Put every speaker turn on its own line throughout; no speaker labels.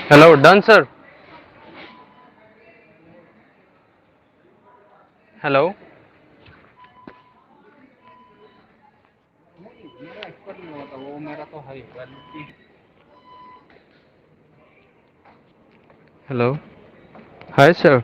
Hello, done, sir. Hello. Hello. Hi, sir.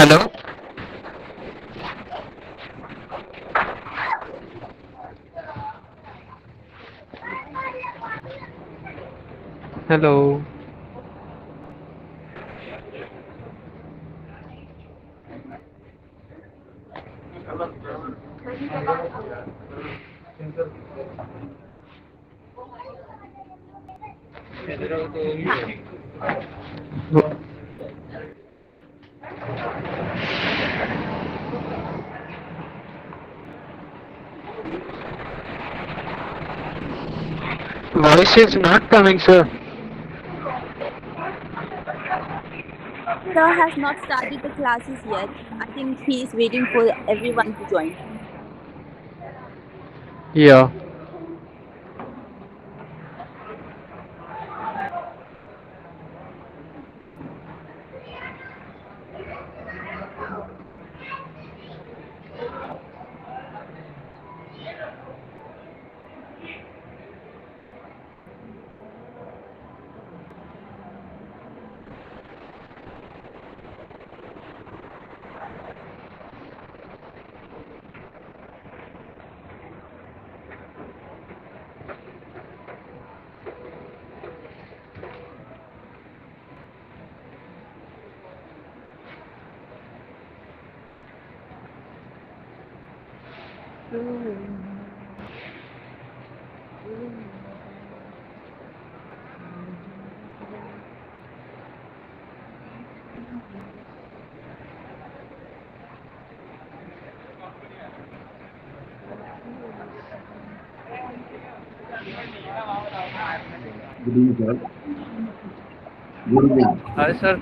Hello. Hello. Voice is not coming, sir.
Sir has not started the classes yet. I think he is waiting for everyone to join.
Yeah.
Good evening, sir. Good evening.
Hi, sir.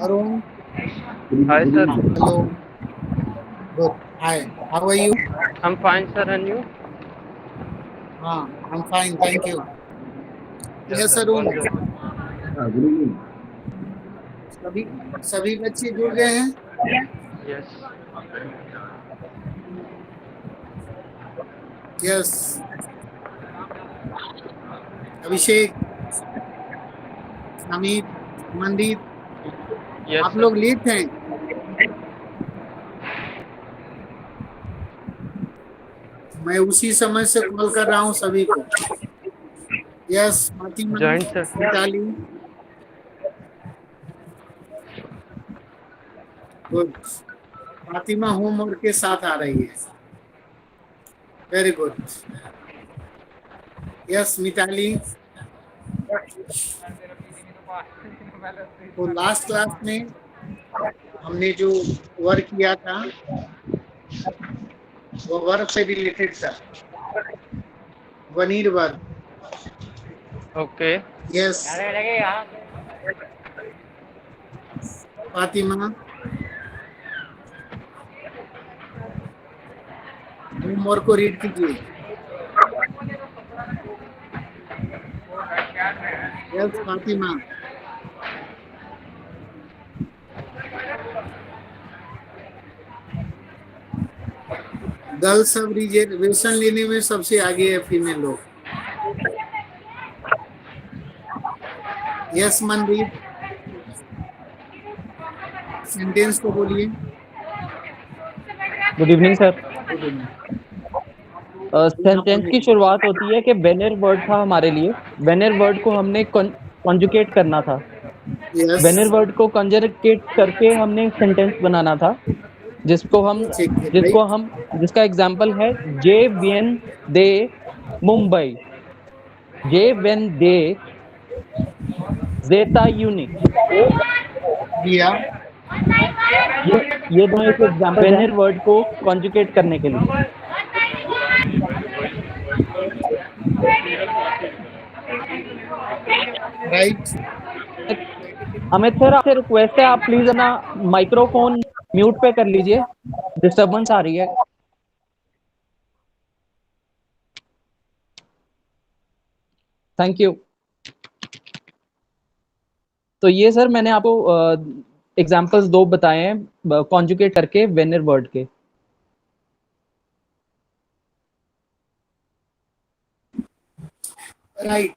Arun,
Hi,
Good
sir.
evening, sir.
hello. Good. Hi. How are you?
I'm fine, sir. And you?
I'm fine. Thank you.
Yes,
Yes,
sir.
Arun.
Bonjour.
Good evening.
सभी सभी बच्चे जुड़ गए हैं?
Yes.
Yes. अभिषेक, Amit, Mandeep,
Yes,
आप
sir.
लोग late हैं. मैं उसी समय से कॉल कर रहा हूँ सभी को. Yes, Fatima,
Join, sir.
Mitali. Good. Fatima homework के साथ आ रही है. Very good. यस, मिताली. तो लास्ट क्लास में हमने जो वर्क किया था वो वर्क से रिलेटेड था. Veneer work.
Okay.
Yes. Fatima, homework को रीड कीजिए. यस, फातिमा. गर्ल्स सब रिजर्वेशन लेने में सबसे आगे है फीमेल लोग. यस, मनदीप. सेंटेंस को बोलिए.
Good evening sir.
Good evening.
Sentence की शुरुआत होती है कि वेनर वर्ड था हमारे लिए. वेनर वर्ड को हमने कॉन्जुगेट करना था.
यस,
वेनर वर्ड को कॉन्जुगेट करके हमने सेंटेंस बनाना था जिसको हम
ठीक है.
जिसको
राइट.
हम जिसका एग्जांपल है जे वेन दे मुंबई. जे वेन दे जेता यूनिक.
दिया.
ये दोनों एक एग्जांपल वेनर वर्ड को कॉन्जुगेट करने के लिए.
राइट.
अमित सर आपसे रिक्वेस्ट है आप प्लीज अपना माइक्रोफोन म्यूट पे कर लीजिए. डिस्टरबेंस आ रही है. Thank you. तो ये सर मैंने आपको एग्जांपल्स दो बताए हैं कॉन्जुगेट करके वेनर वर्ड के.
राइट.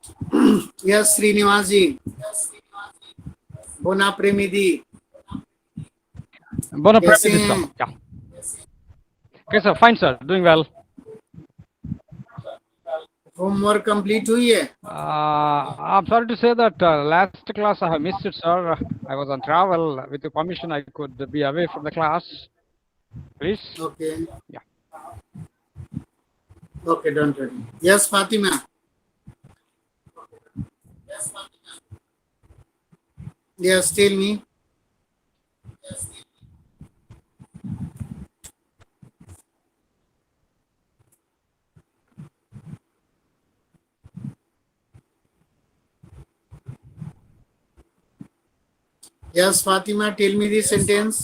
यस, श्रीनिवास जी. बोना प्रेमी दी.
Bona
कैसे
practice, sir.
हैं?
Yeah. Okay, sir. Fine, sir. Doing well.
Homework complete हुई है?
I'm sorry to say that last class I have missed it, sir. I was on travel. With your permission, I could be away from the class. Please.
Okay.
Yeah.
Okay, don't worry. Yes, Fatima. Yes, tell me. Yes, Fatima, tell me the sentence.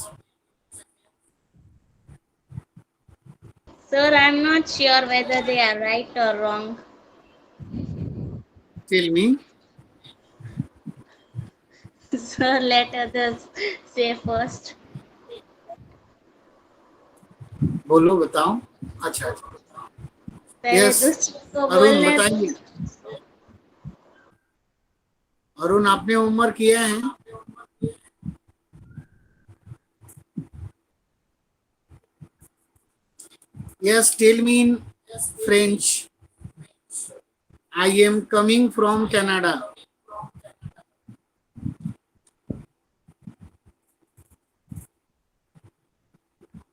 Sir, I'm not sure whether they are right or wrong.
Tell me.
Sir, let others say first.
बोलो, बताओ. अच्छा.
पहले
Yes.
दूसरे को
अरुण
बोलने
बताइए. अरुण, आपने homework किया है? Yes, tell me in French. I am coming from Canada.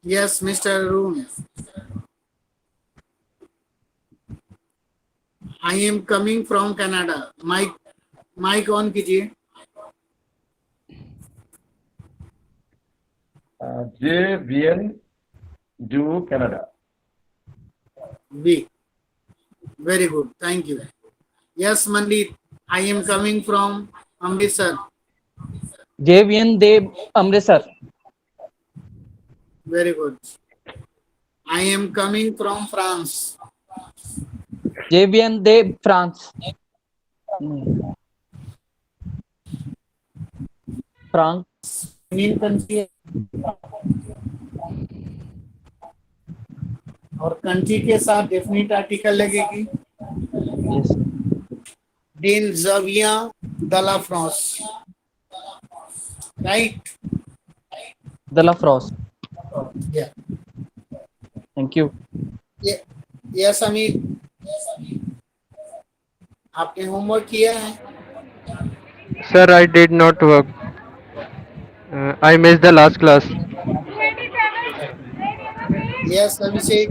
Yes, Mr. Arun. I am coming from Canada. Mike on कीजिए।
J viens du Canada.
B. Very good. Thank you. Yes, Mandeep. I am coming from Amritsar.
JVN Dev, Amritsar.
Very good. I am coming from France.
JVN Dev, France. France.
Indian country है। और country के साथ definite article लगेगी।
Yes.
डेन ज़ाविया de la France. Right?
De La Frost.
Yeah.
Thank you.
Yes, Amit. आपने homework किया है?
Sir, I did not work. I missed the last class.
Yes, Abhishek.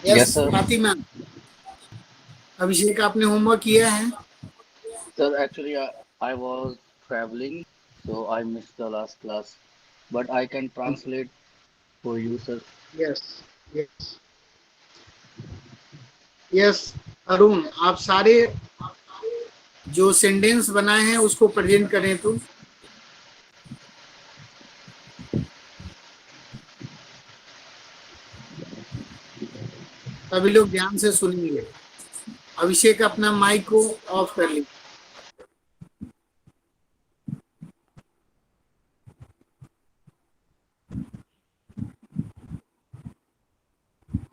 Yes, sir.
Fatima. अभिषेक, आपने होमवर्क किया है?
Sir, actually, I was traveling, so I missed the last class. But I can translate for you, sir.
Yes. Yes. Yes, Arun, आप सारे जो sentence बनाए हैं उसको present करें तो। सभी लोग ध्यान से सुनिए। अभिषेक, अपना माइक को ऑफ कर लीजिए।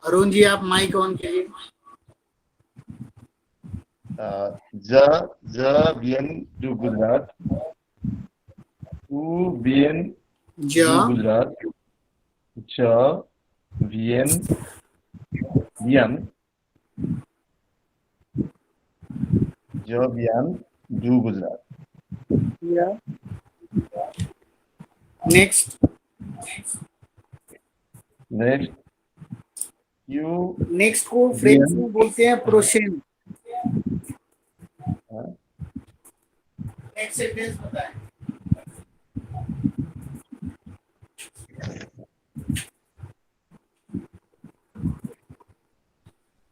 अरुण जी, आप माइक ऑन कीजिए।
Je viens du Gujarat. Tu viens
जा
du Gujarat. Je viens Je viens du Gujarat.
Next.
Next, you
next को फ्रेंच में बोलते हैं प्रोशेन। नेक्स्ट सेंटेंस बताएं।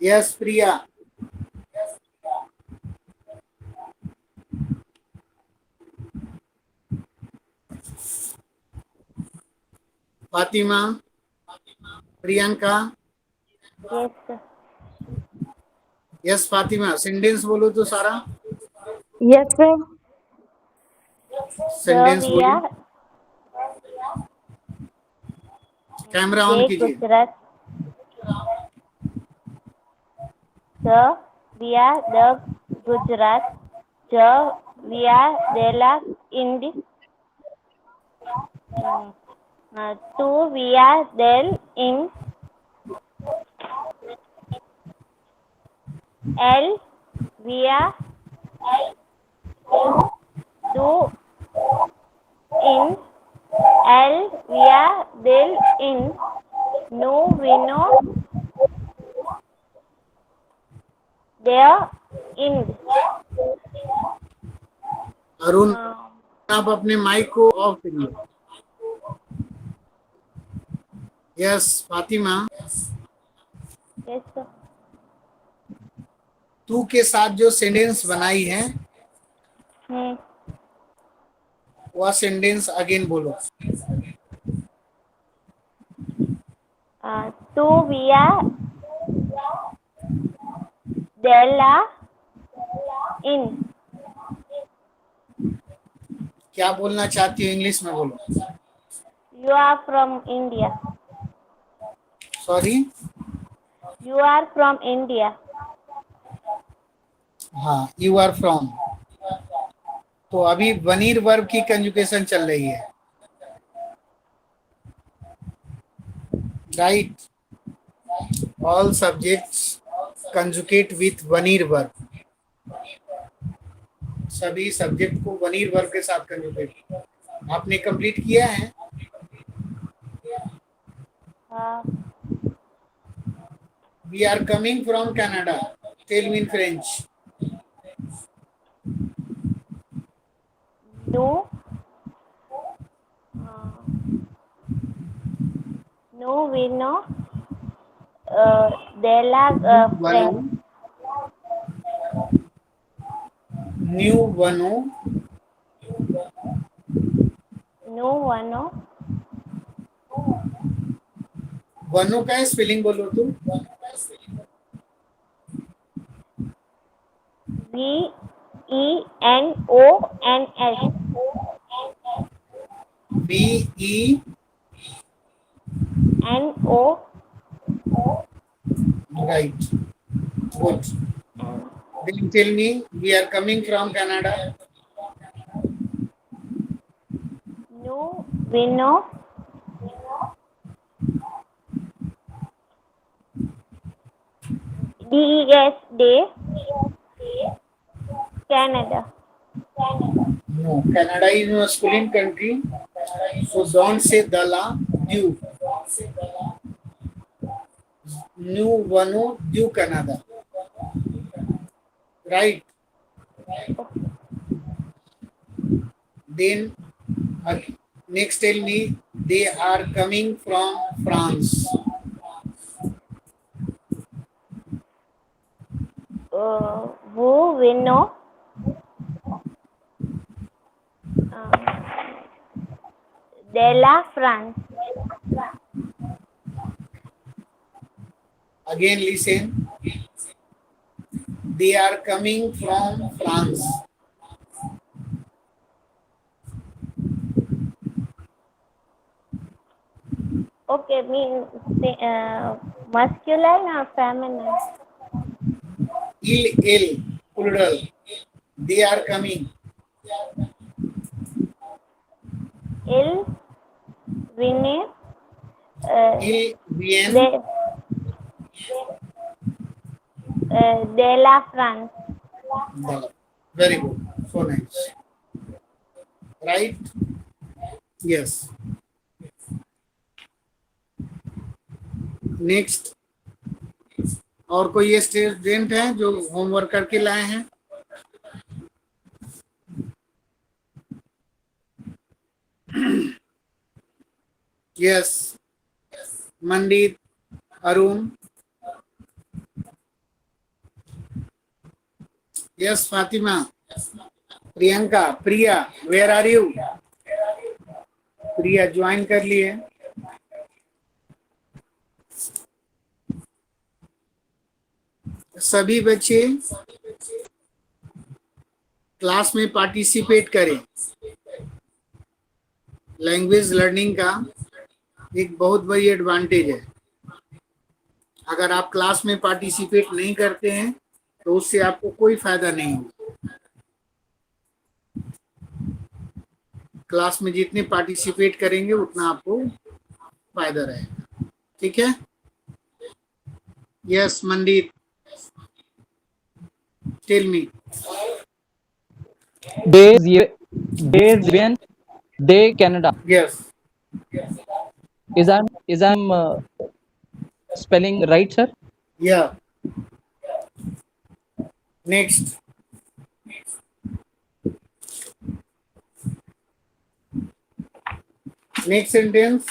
Yes, Priya. Fatima, Priyanka.
Yes, sir.
Yes Fatima, sentence बोलो तो सारा।
Yes, sir.
सेंटेंस
we
बोलो।
are
कैमरा ऑन कीजिए।
Gujarat. Sir, we are the Gujarat. Sir, we are de la Indi. To we are del in L we are do in L we are del in no we know there in
Arun, आप अपने mic को of करिए। Yes Fatima,
yes sir.
तू के साथ जो sentence बनाई है वह सेंटेंस अगेन बोलो।
To we are de la in
क्या बोलना चाहती हो इंग्लिश में बोलो।
you are from India.
Sorry.
You are from India.
हाँ, यू आर फ्रॉम। तो अभी वनीर वर्ब की कंजुगेशन चल रही है। Right, all subjects conjugate with veneer verb. सभी सब्जेक्ट को वनीर वर्ब के साथ कंजुगेट। आपने कंप्लीट किया है? We are coming from Canada. Tell me in French.
Nous, nous venons de la France.
New Vano.
Nous venons
वनो का spelling बोलो तो
VENONS.
VENO. Right. Good. Then tell me, we are coming from Canada.
Nous venons de Canada.
No, Canada is a masculine country, so don't say dala, du. New Vano, du Canada. Right. Then next tell me, they are coming from France.
Vous venez de la France.
Again listen. They are coming from France.
Okay, means masculine or feminine?
Il, plural. They are coming.
Il vient
Il vient
de la France.
Very good. So nice. Right? Yes. Next. और कोई student है जो homework करके लाए हैं? Yes, Mandit, Arun. Yes, Fatima, Priyanka, Priya, where are you? Priya join कर लिए. सभी बच्चे क्लास में पार्टिसिपेट करें. लैंग्वेज लर्निंग का एक बहुत बड़ी एडवांटेज है. अगर आप क्लास में पार्टिसिपेट नहीं करते हैं तो उससे आपको कोई फायदा नहीं होगा. क्लास में जितने पार्टिसिपेट करेंगे उतना आपको फायदा रहेगा. ठीक है? Yes, Mandir, tell me.
They Canada.
Yes.
Is I'm spelling right, sir?
Yeah. Next. Next sentence.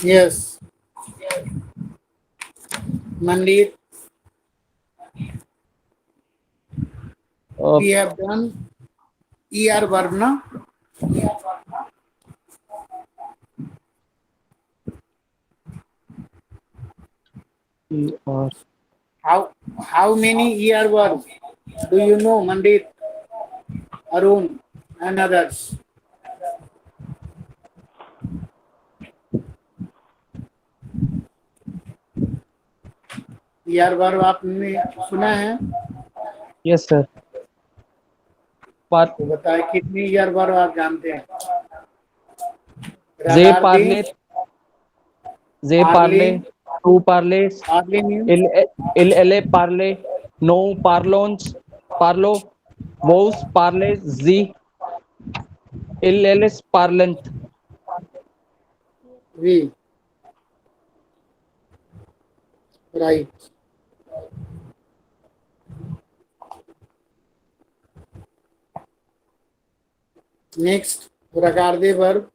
Yes. Mandir. We have done ER verb, na? How many ER verbs do you know, Mandir, Arun, and others? ER verb आपने सुना है?
Yes, sir.
तो बताए कितनी ER verb आप जानते हैं?
They parler. J parle, tu parles,
Parley means
il ele parle, no parlons, parlo, vos parles, zi, il eles parlant.
we. Right. Next, regarder verb.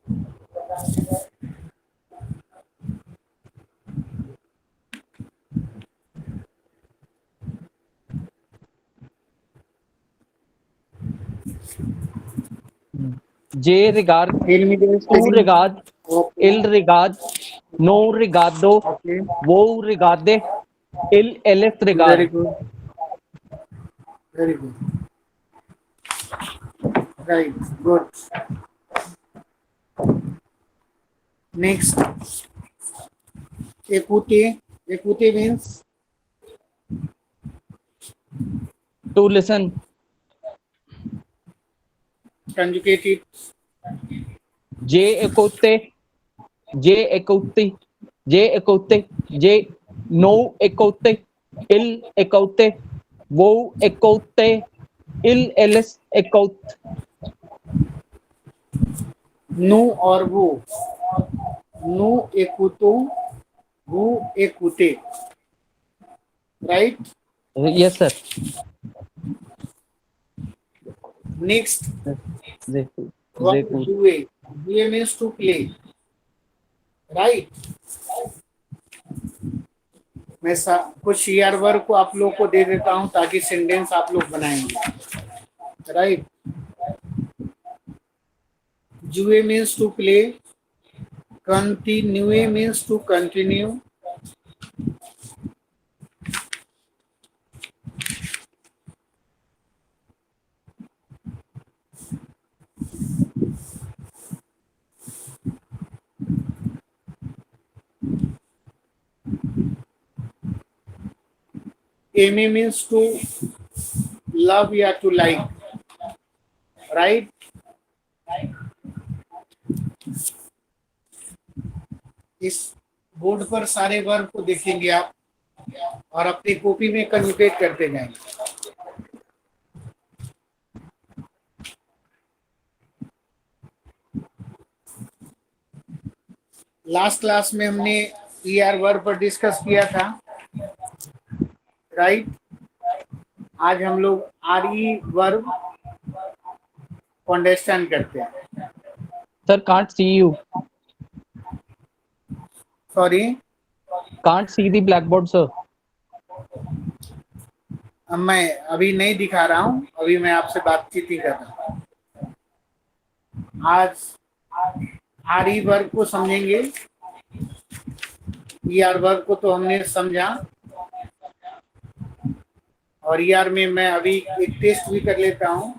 J regard,
Tell me the
tu
spelling.
regard,
Okay.
il regard, no regado,
Okay.
vo regade, il eles
Very
regard.
good. Very good. Right. Good. Next. Écouter. Écouter means
To listen.
conjugate it.
J écouter, J écouter, J écouter, J no écouter, il écouter, vo écouter, il eles écoute.
Nous और vous. Nous écoutons. Vous écoutez. Right.
Yes sir.
Next.
J
What
écoute.
jouer? Jouer means to play. Right. मैं कुछ year work को आप लोग को दे देता हूं ताकि सेंटेंस आप लोग बनाएंगे. राइट. जुए means to play. Continue means to continue. Aimer means to love या to like. Right. इस बोर्ड पर सारे वर्ब को देखेंगे आप और अपनी कॉपी में कन्जुगेट करते जाएंगे. लास्ट क्लास में हमने ईआर वर्ब पर डिस्कस किया था. राइट. आज हम लोग आरई वर्ब को अंडरस्टैंड करते हैं.
Sir can't see you.
Sorry.
Can't see the blackboard sir.
मैं अभी नहीं दिखा रहा हूँ. अभी मैं आपसे बातचीत ही कर रहा हूँ. आज आरई वर्ब को समझेंगे. ईआर वर्ब को तो हमने समझा और ईआर में मैं अभी एक टेस्ट भी कर लेता हूँ.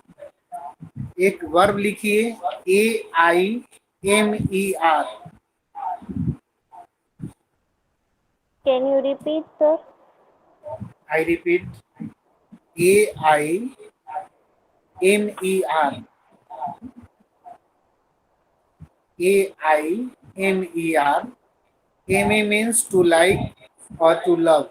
एक वर्ब लिखिए AIMER.
Can you repeat, sir?
I repeat AIMER. AIMER. MA means to like or to love.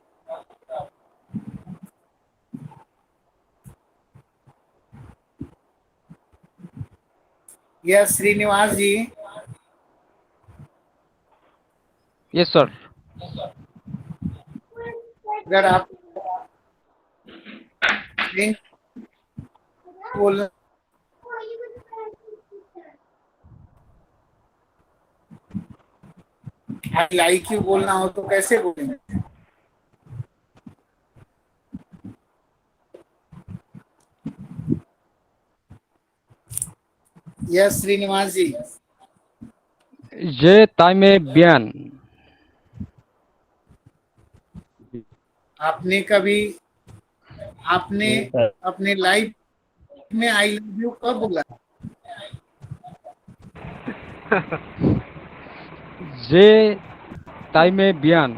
Yes, Srinivas ji.
Yes, sir.
अगर आप बोल आई लाइक यू बोलना हो तो कैसे बोलेंगे? यस श्रीनिवास जी.
Je t'aime bien.
आपने कभी अपने लाइफ में आई लव यू कब बोला?
Je t'aime bien.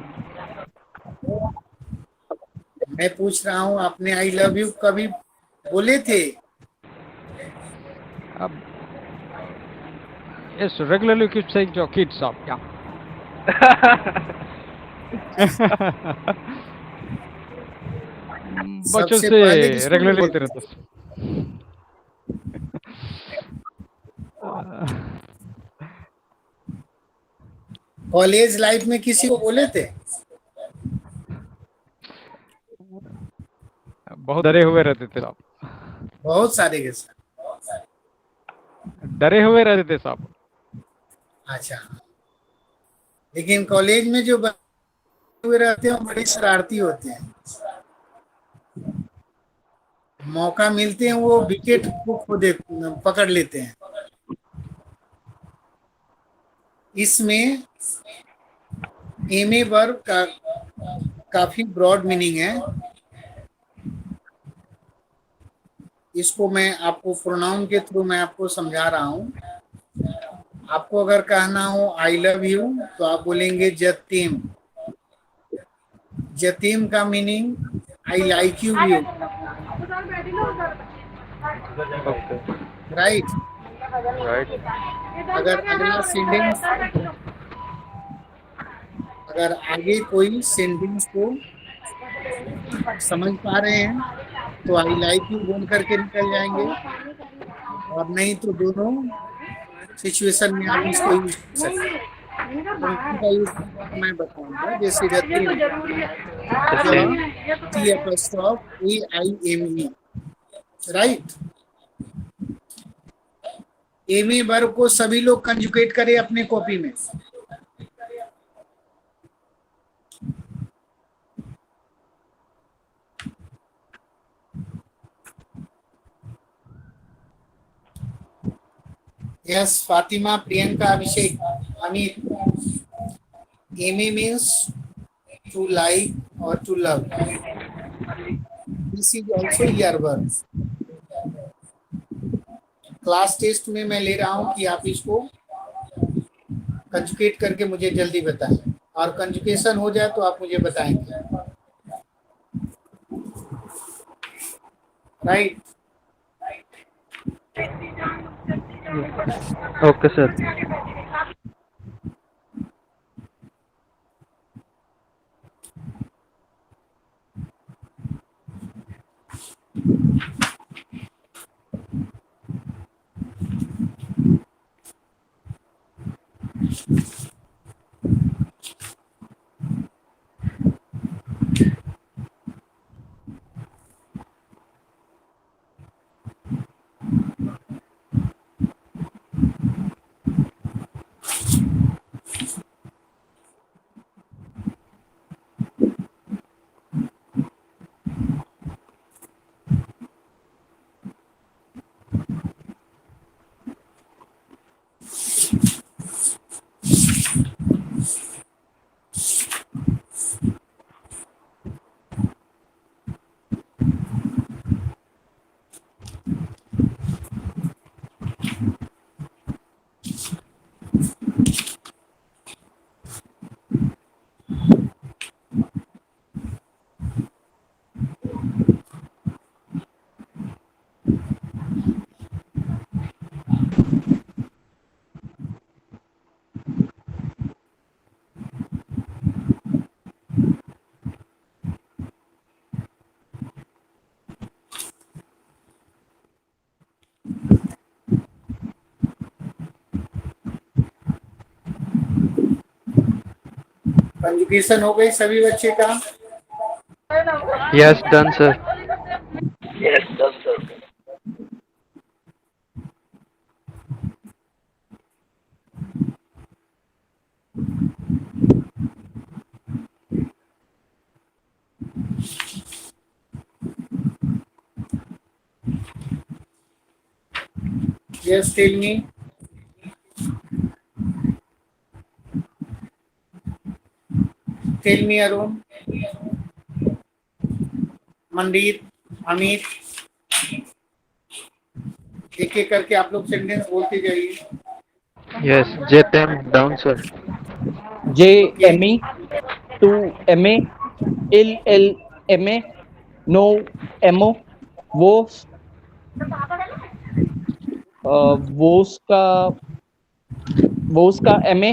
मैं पूछ रहा हूँ आपने आई लव यू कभी बोले थे?
Yes, regularly keep saying to your kids, yeah. बच्चों
सबसे
से
पहले किसको
रेगुलरली
बोलते
बोलते रहते हैं।
कॉलेज लाइफ में किसी को बोले थे?
बहुत डरे हुए रहते थे साहब,
बहुत सारे के साथ।
डरे हुए रहते थे साहब।
अच्छा, लेकिन कॉलेज में जो बने हुए रहते हैं वो बड़े शरारती होते हैं। मौका मिलते हैं वो विकेट को पकड़ लेते हैं। इसमें एमे वर्ब का काफी ब्रॉड मीनिंग है। इसको मैं आपको प्रोनाउन के थ्रू मैं आपको समझा रहा हूं। आपको अगर कहना हो आई लव यू तो आप बोलेंगे जतीम। जतीम का meaning I like you view,
Okay.
Right.
Right.
अगर अगला सेंटेंस, अगर आगे कोई सेंटेंस को समझ पा रहे हैं तो आई लाइक यू बोल करके निकल जाएंगे, और नहीं तो दोनों सिचुएशन में आप इसको यूज कर सकते हैं। पंक्ति का यूज मैं बताऊंगा, जैसे जतीम, AIME, राइट। एमी वर्ब को सभी लोग कंजुगेट करें अपने कॉपी में। यस, फातिमा, प्रियंका, अभिषेक, अमित। एमी मीन्स टू लाइक और to love. This is also ER verb. Class test में मैं ले रहा हूं कि आप इसको कंजुगेट करके मुझे जल्दी बताएं, और कंजुगेशन हो जाए तो आप मुझे बताएंगे, राइट।
Okay, sir.
कंजुगेशन हो गई सभी बच्चे का?
Yes, done, sir.
Yes, done, sir.
Yes, tell me. Tell me, Arun, मंदीर, अमित, एक एक करके आप लोग सेंटेंस बोलते जाइए।
Yes, Jtem, down, sir.
JME to MA, LLMA, no MO, वो उसका MA,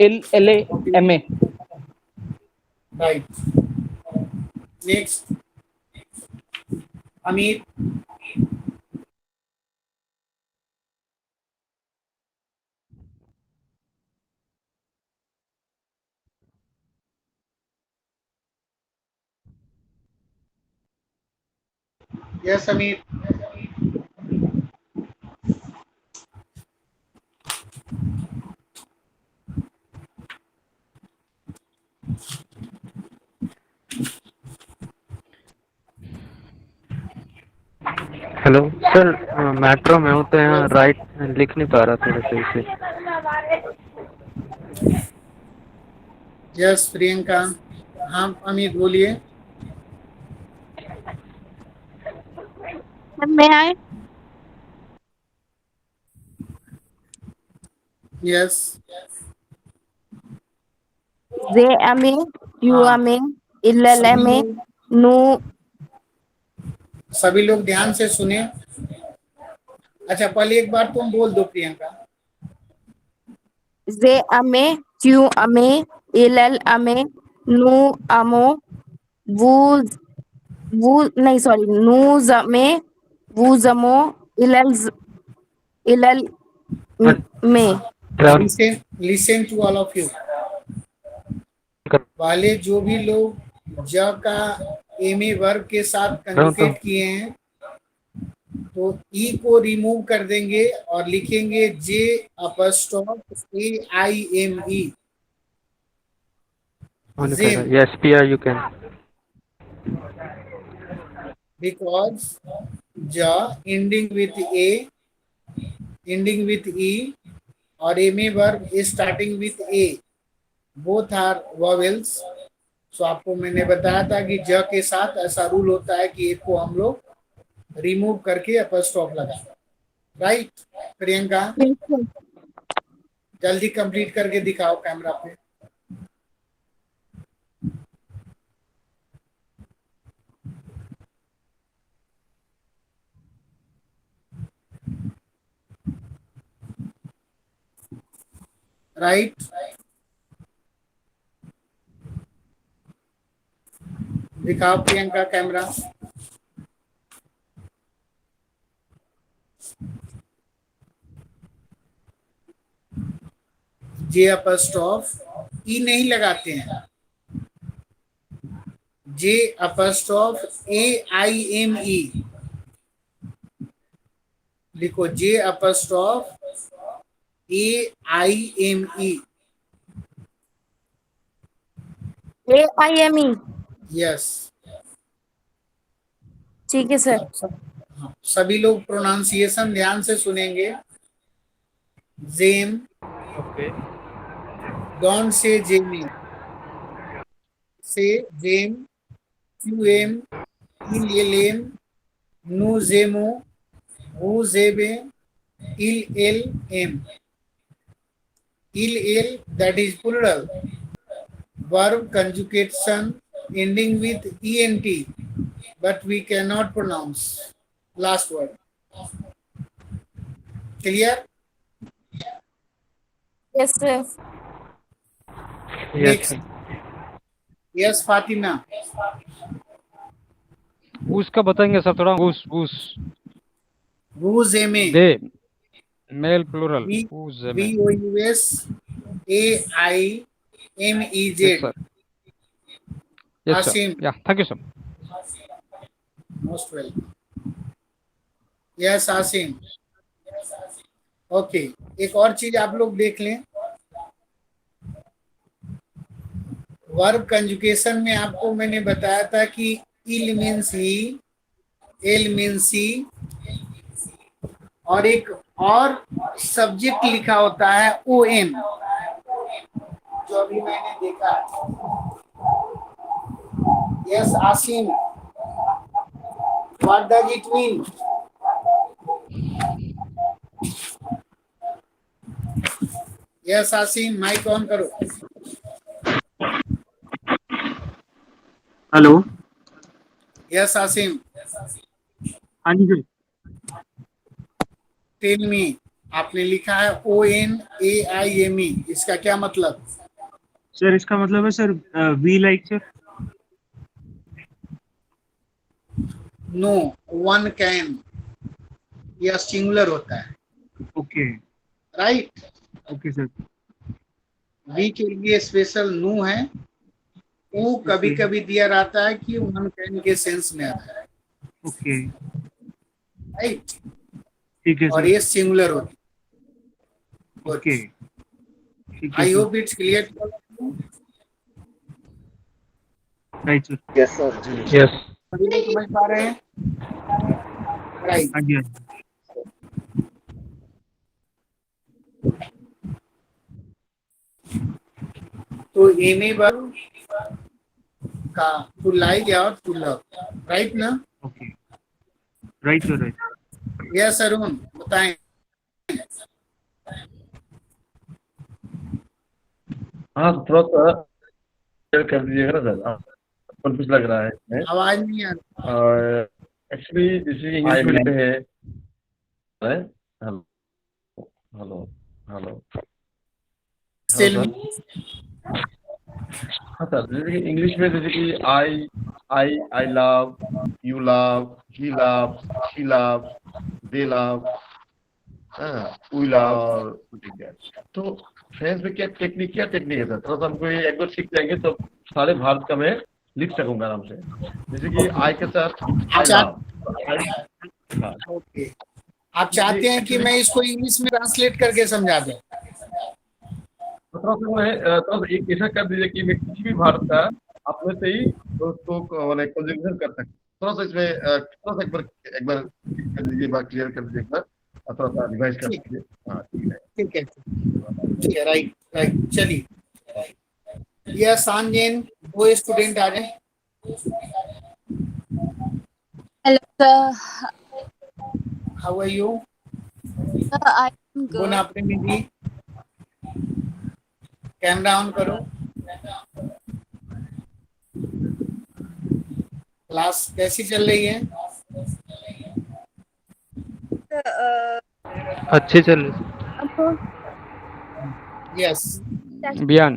LLA MA.
Right. Next. Amit. Yes, Amit.
Hello sir, metro में हूँ तो यहाँ राइट लिख नहीं पा रहा थोड़ा सही से।
यस प्रियंका। हाँ अमित बोलिए।
May I?
यस।
JMA,
हाँ,
UMA, LLMA, NU.
सभी लोग ध्यान से सुने। अच्छा पहले एक बार तुम बोल दो Priyanka.
JMA, QMA, LLMA, NU, WU, नहीं sorry, NUZMA, WUZMO, LLMA.
Listen to all of you. पहले जो भी लोग ज का एमी वर्ब के साथ कंजुगेट किए हैं तो ई को रिमूव कर देंगे और लिखेंगे JAIME। Zim,
Yes, PR you can.
because ja ending with A, ending with E, और एमी verb is starting with A, both are vowels. So आपको मैंने बताया था कि ज के साथ ऐसा रूल होता है कि एक को हम लोग रिमूव करके अपस्टॉप लगाएं। राइट प्रियंका, जल्दी कंप्लीट करके दिखाओ कैमरा पे। राइट, दिखाओ प्रियंका कैमरा। जे अपस्टॉफ ई नहीं लगाते हैं, जे अपस्टॉफ AIME लिखो, जे अपस्टॉफ AIME।
AIME.
यस,
ठीक है सर।
सभी लोग प्रोनाउंसिएशन ध्यान से सुनेंगे। जेम, डोंट से जेमी, से जेम, QM, ILLM, नु जेमो, हु जेबे, ILLM। ILL that is plural. Verb conjugation ending with ENT, but we cannot pronounce last word. Clear?
Yes sir.
Yes,
Next. Yes, Fatima.
उसका बताएंगे sir थोड़ा। उस
Who zeme?
दे मेल plural.
VOUS AIMEZ.
Yes sir. Yes sir.
Asim.
Yeah, thank you sir.
Most welcome. Yes, Asim. Okay. एक और चीज आप लोग देख लें। वर्ब कंजुगेशन में आपको मैंने बताया था कि इल मीन्स ही, एल मीन्स सी, और एक और सब्जेक्ट लिखा होता है ON, जो अभी मैंने देखा। Yes Asim, what does it mean? Yes Asim, mike on करो।
हेलो।
यस आसिम,
हाँ जी सर।
टेल मी आपने लिखा है ONAIME, इसका क्या मतलब?
सर इसका मतलब है sir we like sir.
No, one can, यह सिंगुलर होता है,
okay
right.
Okay sir.
We के लिए स्पेशल नो है। वो कभी कभी दिया रहता है कि वन कैन के सेंस में आता है,
ओके
राइट।
ठीक है
और
सर।
ये सिंगुलर होती है।
ओके ठीक है
I
sir.
Hope it's clear.
Right sir.
Yes, sir.
Yes.
सभी लोग समझ पा रहे हैं? राइट।
हाँ जी हाँ जी।
तो एनेबल का टू लाइक और टू लव, राइट ना?
Okay right sir right.
Yes Arun, बताएं।
हाँ थोड़ा सा clear कर दीजिएगा ना सर, कंफ्यूज लग रहा है इसमें।
आवाज नहीं आ रही।
और एक्चुअली जैसे इंग्लिश में लिखते हैं, hello hello hello
Tell
sir.
me.
हाँ सर, जैसे कि इंग्लिश में जैसे कि I love, you love, he love, she love, they love, we love, ठीक है। तो फ्रेंच में क्या टेक्निक है सर? थोड़ा सा हमको ये एक बार सीख जाएंगे तो सारे भारत का मैं लिख सकूंगा आराम से। जैसे कि आई के साथ आई लव।
ओके, आप चाहते हैं कि मैं इसको इंग्लिश में ट्रांसलेट करके समझा दूं?
थोड़ा सा मैं थोड़ा सा एक ऐसा कर दीजिए कि मैं किसी भी भारत का अपने से ही उसको मैंने कंजुगेशन कर सकता। थोड़ा सा इसमें थोड़ा सा एक बार कर दीजिए, बात क्लियर कर दीजिए एक बार, और थोड़ा सा रिवाइज कर दीजिए। हाँ ठीक है।
ठीक है, ठीक है, राइट राइट। चलिए, यह सांजेन, दो स्टूडेंट आ रहे हैं।
Hello, sir.
How are you?
Sir, I'm
गुण
good.
आपने भी कैमरा ऑन करो। क्लास कैसी चल रही है?
Sir,
अच्छी चल रही।
I'm
yes.
Bian.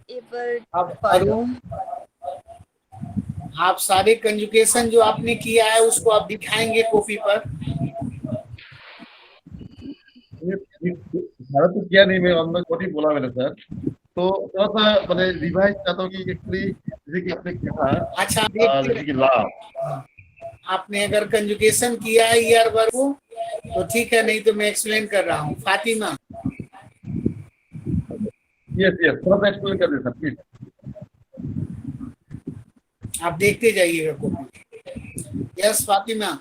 able
अब
to follow.
अरुण, आप सारे कंजुगेशन जो आपने किया है उसको आप दिखाएंगे कॉपी पर।
भारत तो किया नहीं, मैं अंदर कोटी बोला मैंने सर। तो थोड़ा सा मैंने रिवाइज चाहता हूँ कि एक्चुअली जैसे कि आपने कहा
अच्छा,
जैसे कि लव,
आपने अगर कंजुगेशन किया है ईयर वर्ग को तो ठीक है, नहीं तो मैं एक्सप्लेन कर रहा हूँ। फातिमा,
यस थोड़ा सा एक्सप्लेन कर दे सर प्लीज।
आप देखते जाइएगा copy. Yes Fatima,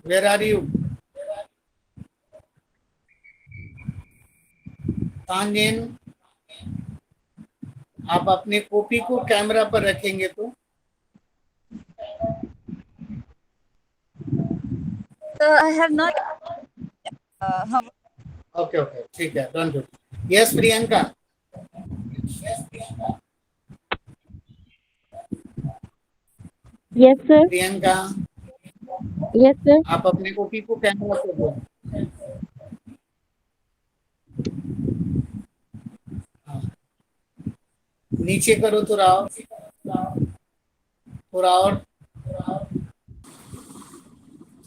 where are you? तांजेन, आप अपने कॉपी को कैमरा पर रखेंगे तो
Sir, I have not. How
okay okay, ठीक है, done do. Yes Priyanka,
Yes, sir.
Priyanka,
Yes, sir.
आप अपने कॉपी को कैमरा पर दो। नीचे करो थोड़ा और,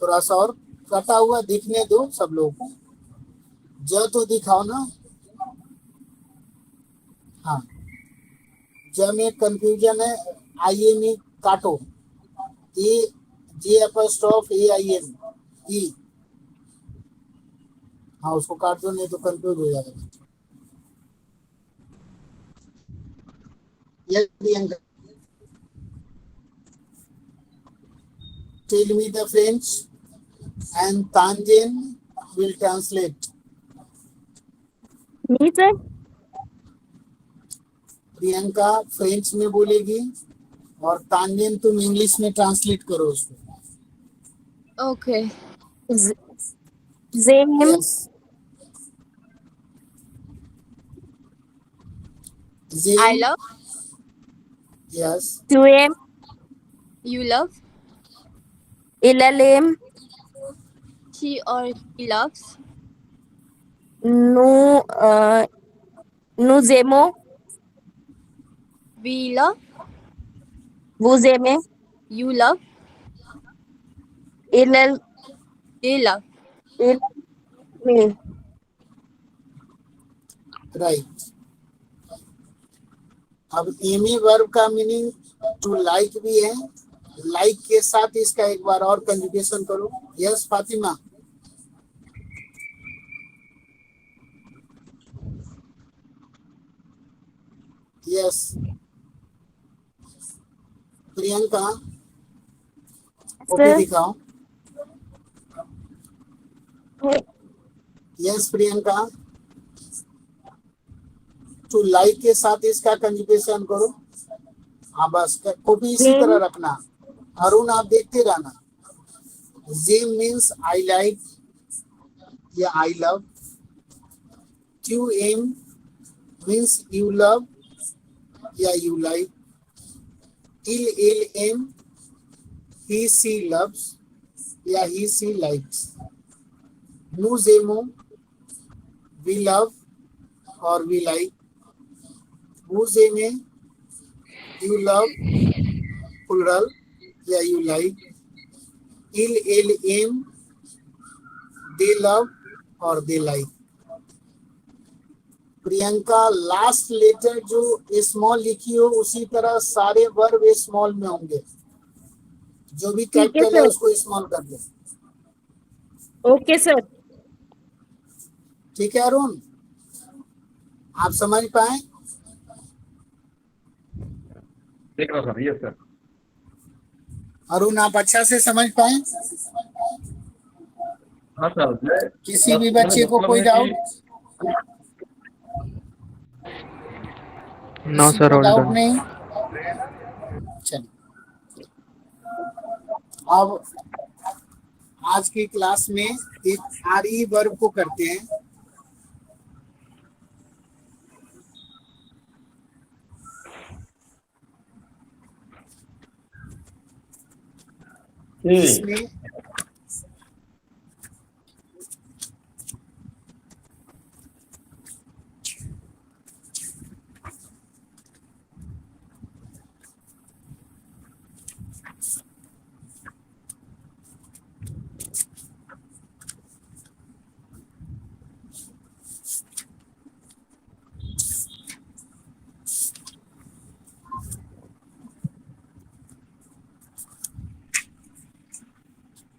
थोड़ा सा और कटा हुआ दिखने दो सब लोगों को। ज तो दिखाओ ना। हाँ, ज में कंफ्यूजन है, आई में काटो। ए जे अपॉस्ट्रोफ ए आई एम ई, हाँ उसको काट दो, नहीं तो कंफ्यूज हो जाएगा। Yes, Priyanka. Tell me the French and Tanjen will translate.
Me, sir.
Priyanka French में बोलेगी और तांजेन तुम इंग्लिश में ट्रांसलेट करो उसको।
okay.
Them.
Yes.
I love.
Yes.
To him.
You love. LLM.
She or he loves.
Nu, Nuzemo.
We love.
Vuzeme.
You love.
LL.
They love.
Me.
Right. अब Amy verb का meaning to like भी है। Like के साथ इसका एक बार और conjugation करो। Yes Fatima. Yes Priyanka. Okay दिखाओ। यस प्रियंका। टू लाइक के साथ इसका कंजुगेशन करो। हाँ बस कॉपी इसी तरह रखना। अरुण आप देखते रहना। जेम मीन्स आई लाइक या आई लव। क्यू एम मीन्स यू लव या यू लाइक। इल एल एम ही सी लव्स या ही सी लाइक्स। नु जेमो वी लव और we like. Whose you love plural या you like. LLM they love और they like. Priyanka last letter जो स्मॉल लिखी हो उसी तरह सारे वर्ब स्मॉल में होंगे। जो भी कैपिटल है उसको स्मॉल कर दे।
Okay sir.
ठीक है अरुण, आप समझ पाए?
देख रहा सर। Yes sir.
अरुण आप अच्छा से समझ पाए?
हाँ सर।
किसी भी बच्चे को कोई doubt?
No sir, all
doubt
done.
नहीं? चलिए अब आज की क्लास में एक आरई वर्ब को करते हैं। इसमें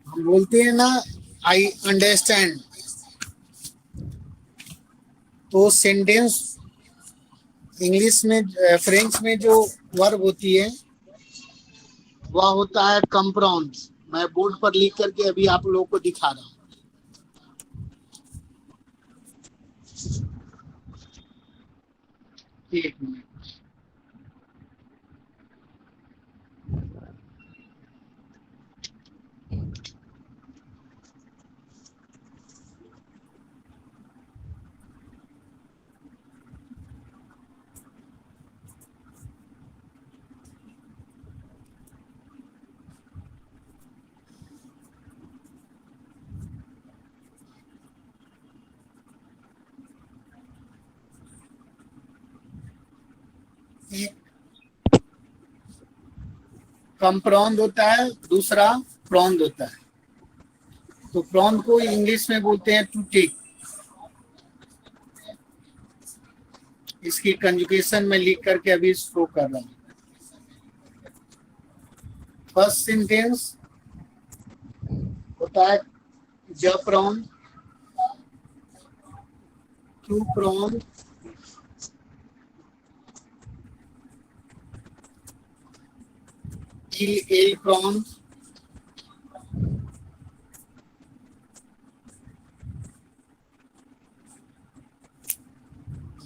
हम बोलते हैं ना आई अंडरस्टैंड, तो सेंटेंस इंग्लिश में फ्रेंच में जो वर्ब होती है वह होता है कंप्रोन्स। मैं बोर्ड पर लिख करके अभी आप लोगों को दिखा रहा हूँ। एक मिनट। कंप्रोन्ड होता है, दूसरा प्रॉन्ड होता है। तो प्रॉन्ड को इंग्लिश में बोलते हैं टू टेक। इसकी कंजुगेशन में लिख करके अभी शो कर रहा हूँ। फर्स्ट सेंटेंस होता है ज प्रॉन्ड, टू प्रॉन्ड, एल प्रॉन्ड,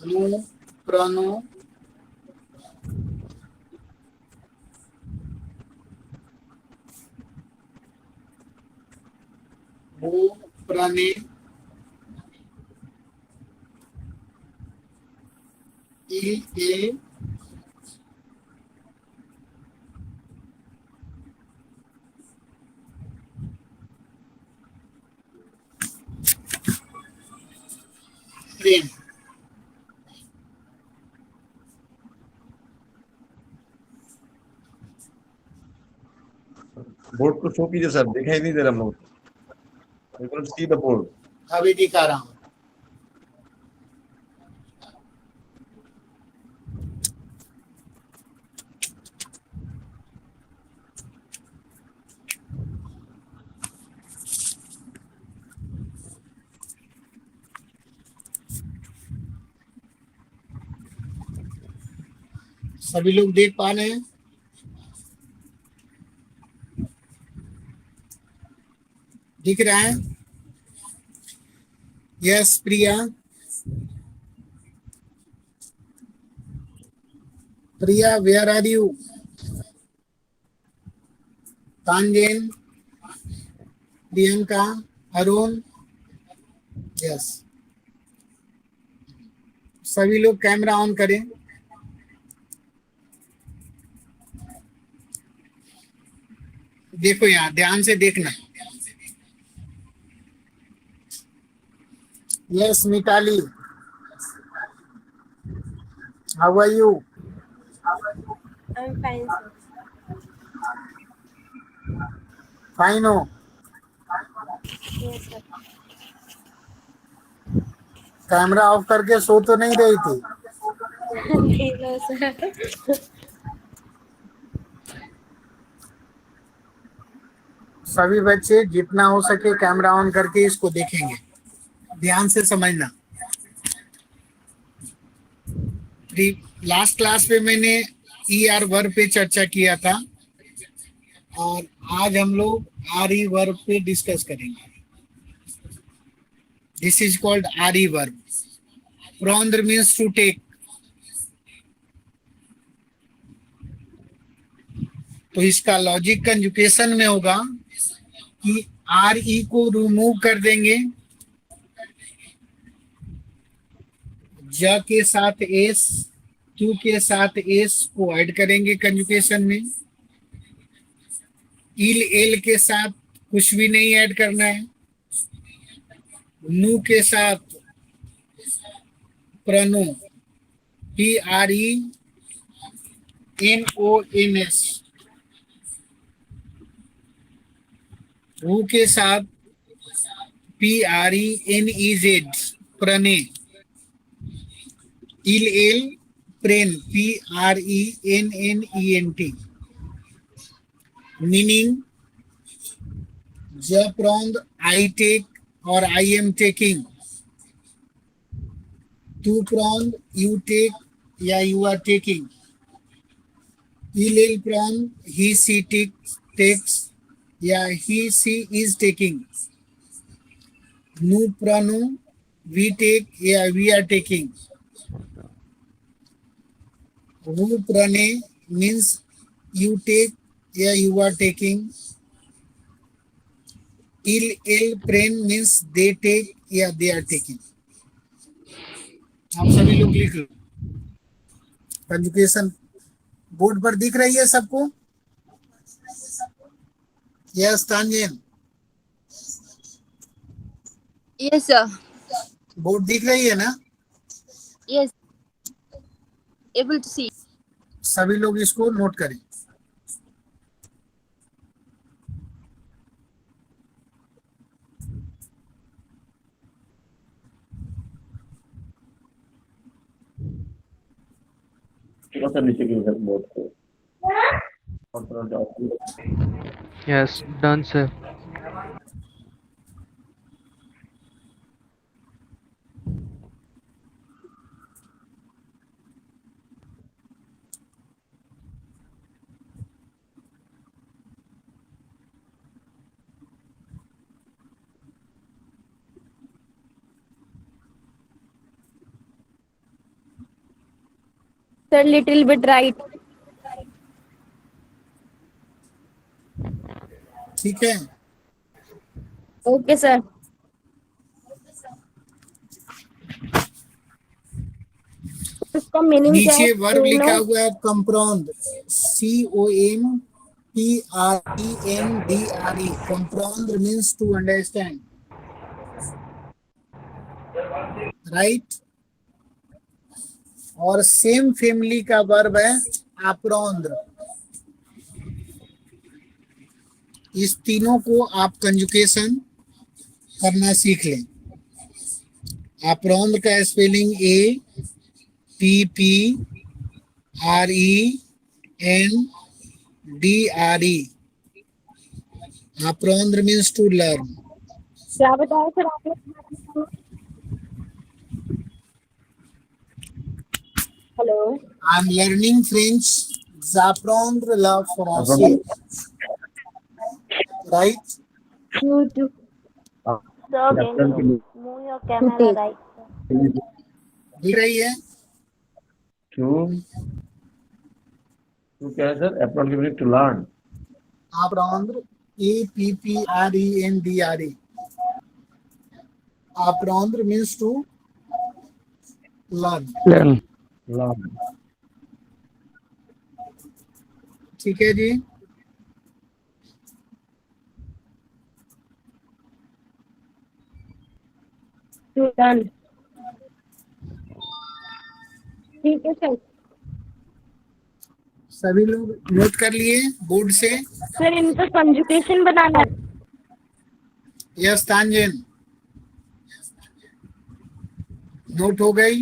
नु प्रनो, वो प्रने, इल प्रेम।
बोर्ड को शो कीजिए सर, दिखाई नहीं दे रहा हम लोग। We can't see the board.
अभी दिखा रहा हूँ। सभी लोग देख पा रहे हैं? दिख रहा है? Yes Priya. Priya, where are you? तांजेन, प्रियंका, अरुण, यस। सभी लोग कैमरा ऑन करें। देखो यहाँ ध्यान से देखना। Yes Mitali, how are you?
I'm fine, sir.
Fine हो?
Yes, sir.
कैमरा ऑफ करके सो तो नहीं रही थी?
No, sir.
सभी बच्चे जितना हो सके कैमरा ऑन करके इसको देखेंगे। ध्यान से समझना। लास्ट क्लास पे मैंने ER वर्ब पे चर्चा किया था और आज हम लोग RE वर्ब पे डिस्कस करेंगे। This is called RE verb. प्रोंद्र मीन्स टू टेक। तो इसका लॉजिक कंजुगेशन में होगा कि RE को रिमूव कर देंगे, ज के साथ एस, क्यू के साथ एस को ऐड करेंगे कंजुगेशन में। इल एल के साथ कुछ भी नहीं ऐड करना है। नु के साथ प्रनु, PRENONS। वो के साथ PRENEZ, प्रने। इल एल प्रेन, PRENNENT। मीनिंग ज प्रोंद आई टेक और आई एम टेकिंग। टू प्रोंद यू टेक या यू आर टेकिंग। इल एल प्रोंद ही सी टेक्स या ही सी इज टेकिंग। नु प्रनु वी टेक या we are taking. Who prane means you take या you are taking. Il el prane means they take या they are taking. आप सभी लोग लिख लो। कंजुगेशन बोर्ड पर दिख रही है सबको? यस तांजेन,
Yes, sir.
बोर्ड दिख रही है ना?
Yes. Able to see.
सभी लोग इसको नोट करें।
थोड़ा सा नीचे की तरफ बोर्ड को और थोड़ा जाओ।
Yes, done, sir.
Sir, little bit right.
ठीक है,
Okay, sir. इसका मीनिंग क्या
नीचे
है?
वर्ब
You
लिखा
know?
हुआ है कंप्रोंड, COMPRENDRE। कंप्रोंड मीन्स टू अंडरस्टैंड। राइट। और सेम फैमिली का वर्ब है आप्रोंद्र। इस तीनों को आप कंजुकेशन करना सीख लें। आप्रोंद्र का स्पेलिंग APPRENDRE। आप्रोंद्र मीन्स टू लर्न।
क्या बताया सर आपने? Hello.
I am learning French. J'apprends le français। Right.
So can you move your camera right?
दिख रही है?
टू क्या है सर? Apprendre के meaning to learn.
Apprendre APPRENDRE। Apprendre means to learn।
Learn.
Learn.
ठीक है जी।
Done. ठीक है सर।
सभी लोग नोट कर लिए बोर्ड से?
सर इनका कंजुकेशन बनाना है।
यस तांजन, नोट हो गई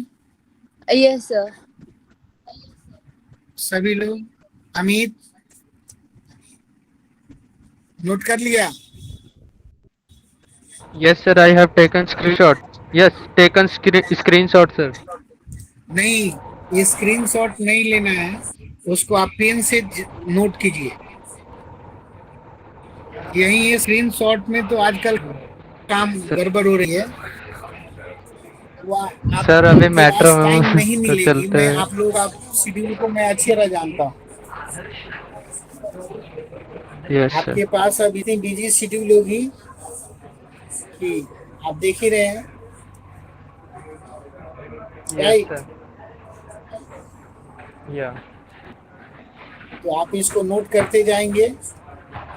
Yes, sir.
सभी लोग? अमित नोट कर लिया?
Yes, sir. I have taken screenshot. Yes, taken screenshot, sir.
नहीं, ये स्क्रीनशॉट नहीं लेना है, उसको आप पेन से नोट कीजिए। यही ये स्क्रीनशॉट में तो आजकल काम गड़बड़ हो रही है।
सर अभी मेट्रो
टाइम
में
नहीं
तो
मिलेगी।
चलते
मैं
हैं।
आप लोग आप शेड्यूल को मैं अच्छी तरह जानता हूँ।
यस
आपके
सर।
पास अब इतनी बिजी शेड्यूल होगी कि आप देख ही रहे हैं।
Yes sir. या
तो आप इसको नोट करते जाएंगे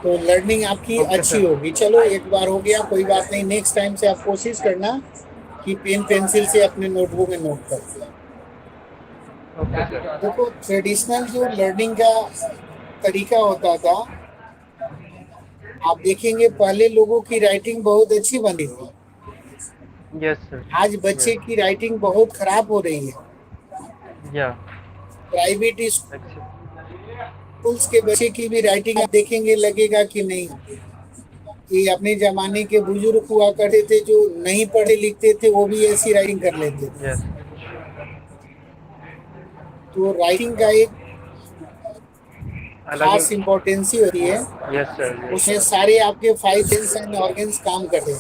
तो लर्निंग आपकी
Okay,
अच्छी
sir.
होगी। चलो एक बार हो गया, कोई बात नहीं। नेक्स्ट टाइम से आप कोशिश करना कि पेन पेंसिल से अपने नोटबुक में नोट करते हैं।
Okay sir.
देखो ट्रेडिशनल जो लर्निंग का तरीका होता था, आप देखेंगे पहले लोगों की राइटिंग बहुत अच्छी बनी थी।
Yes sir.
आज बच्चे की राइटिंग बहुत खराब हो रही है।
या
प्राइवेट स्कूल्स के बच्चे की भी राइटिंग आप देखेंगे, लगेगा कि नहीं कि अपने जमाने के बुजुर्ग हुआ करते थे जो नहीं पढ़े लिखते थे, वो भी ऐसी राइटिंग कर लेते थे।
यस
तो राइटिंग का एक खास इम्पोर्टेंसी होती है।
Yes sir.
उसमें सारे आपके 5 सेंस एंड ऑर्गन्स काम करते हैं।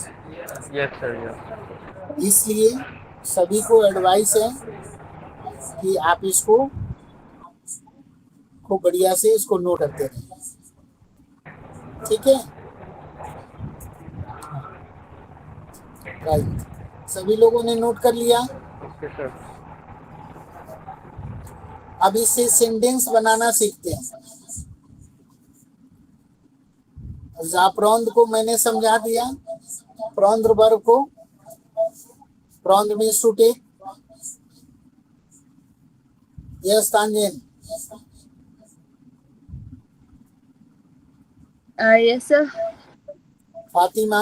Yes sir. यस
इसलिए सभी को एडवाइस है कि आप इसको खूब बढ़िया से इसको नोट करते रहें। ठीक है, राइट। सभी लोगों ने नोट कर लिया?
Okay sir.
अब इससे सेंटेंस बनाना सीखते हैं। जाप्रोंद को मैंने समझा दिया। प्रोंद्र वर्ब को, प्रोंद्र मींस टू टेक। यस तांजन।
Yes, sir.
Fatima,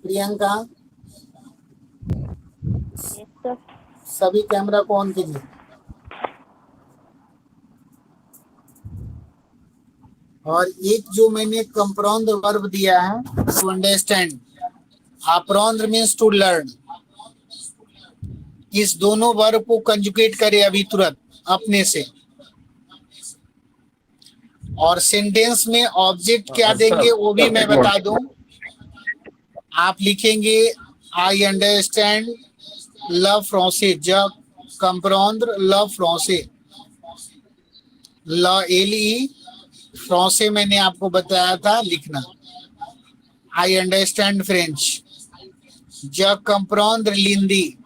Priyanka,
Yes, sir.
सभी कैमरा को ऑन कीजिए। और एक जो मैंने कंप्रोंद्र वर्ब दिया है, टू अंडरस्टैंड। आप्रोंद्र मीन्स टू लर्न। इस दोनों वर्ब को कंजुगेट करें अभी तुरंत अपने से। और सेंटेंस में ऑब्जेक्ट क्या देंगे वो भी मैं बता दूं। आप लिखेंगे आई अंडरस्टैंड लव फ्रांसे, जब कंप्रोंद्र लव फ्रांसे। LE फ्रांसे मैंने आपको बताया था लिखना। आई अंडरस्टैंड फ्रेंच, जब कंप्रोंद्र लिंदी।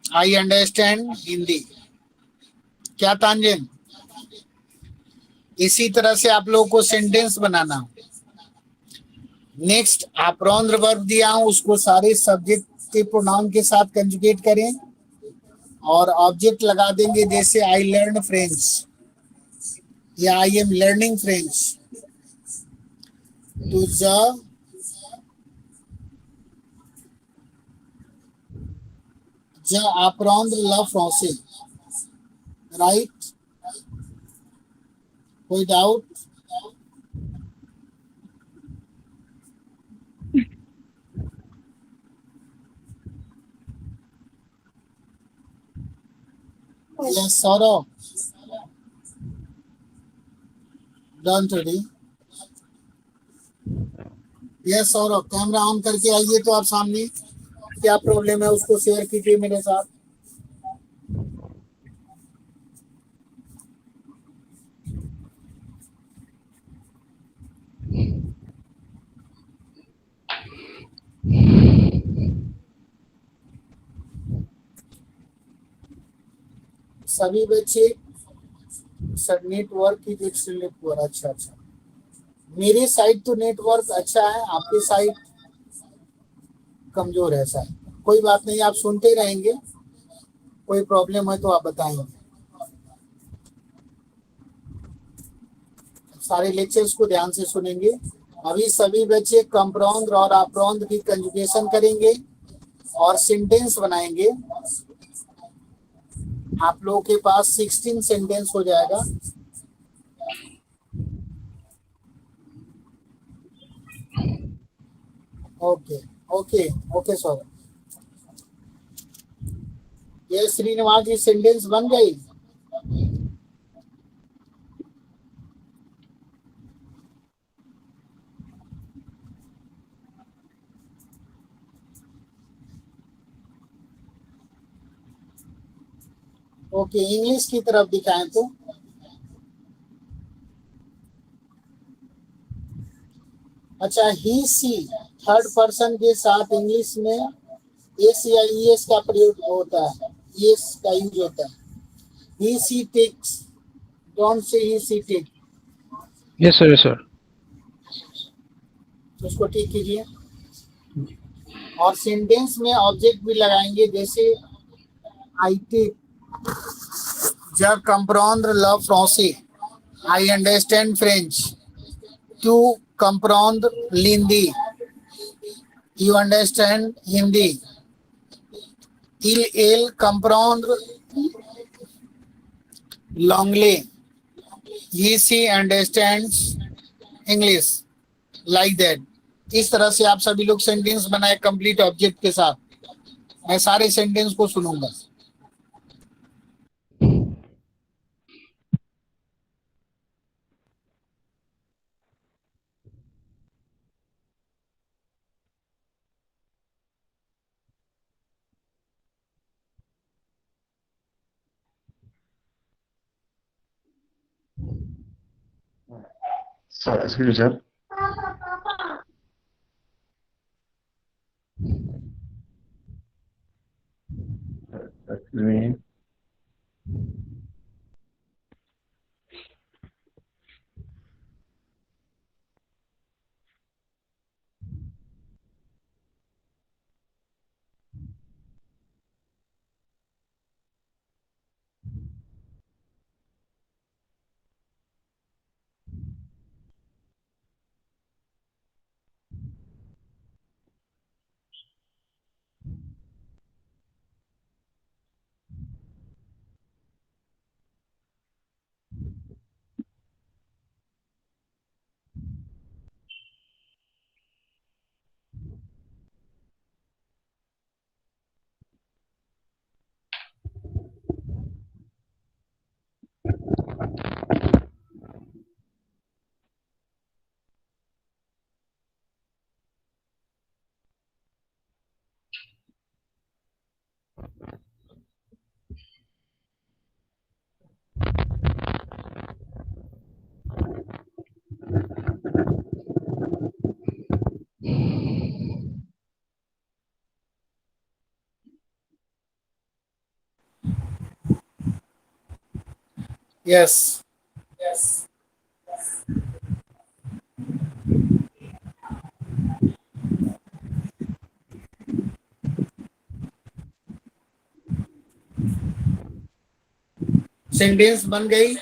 I understand Hindi. क्या तांजन? इसी तरह से आप लोगों को सेंटेंस बनाना। नेक्स्ट अप्रॉन्ड वर्ब दिया हूं, उसको सारे सब्जेक्ट के प्रोनाउन के साथ कंजुगेट करें और ऑब्जेक्ट लगा देंगे, जैसे आई लर्न फ्रेंच या आई एम लर्निंग फ्रेंच। तो ज अप्रॉन्ड लव फ्रांसे, राइट? कोई doubt? Yes, Saurav. Done today. Yes, Saurav. Camera on करके आइए तो आप सामने, क्या प्रॉब्लम है उसको शेयर कीजिए मेरे साथ। सभी बच्चे नेटवर्क की नेटवर्क अच्छा, मेरी साइड तो नेटवर्क अच्छा है, आपकी साइड कमजोर है शायद। कोई बात नहीं, आप सुनते रहेंगे, कोई प्रॉब्लम है तो आप बताएंगे। सारे लेक्चर्स को ध्यान से सुनेंगे। अभी सभी बच्चे कंप्राउंड और अप्रॉन्ड की कंजुगेशन करेंगे और सेंटेंस बनाएंगे। आप लोगों के पास 16 सेंटेंस हो जाएगा। Okay okay okay sir. ये श्रीनिवास जी सेंटेंस बन गई? ओके, इंग्लिश की तरफ दिखाएं तो। अच्छा, ही सी थर्ड पर्सन के साथ इंग्लिश में एस या ईएस का प्रयोग होता है, ईएस का यूज होता है। ही she takes, don't say he she take.
Yes sir, yes sir.
तो उसको ठीक कीजिए। और सेंटेंस में ऑब्जेक्ट भी लगाएंगे, जैसे आई टेक, जब comprendre la français, I understand French, tu comprendre l'hindi, you understand Hindi, il comprendre l'anglais, he she understands English, like that। इस तरह से आप सभी लोग सेंटेंस बनाए कंप्लीट ऑब्जेक्ट के साथ। मैं सारे सेंटेंस को सुनूंगा।
Sir, excuse me, sir. Excuse me.
Yes. Sentence बन गई।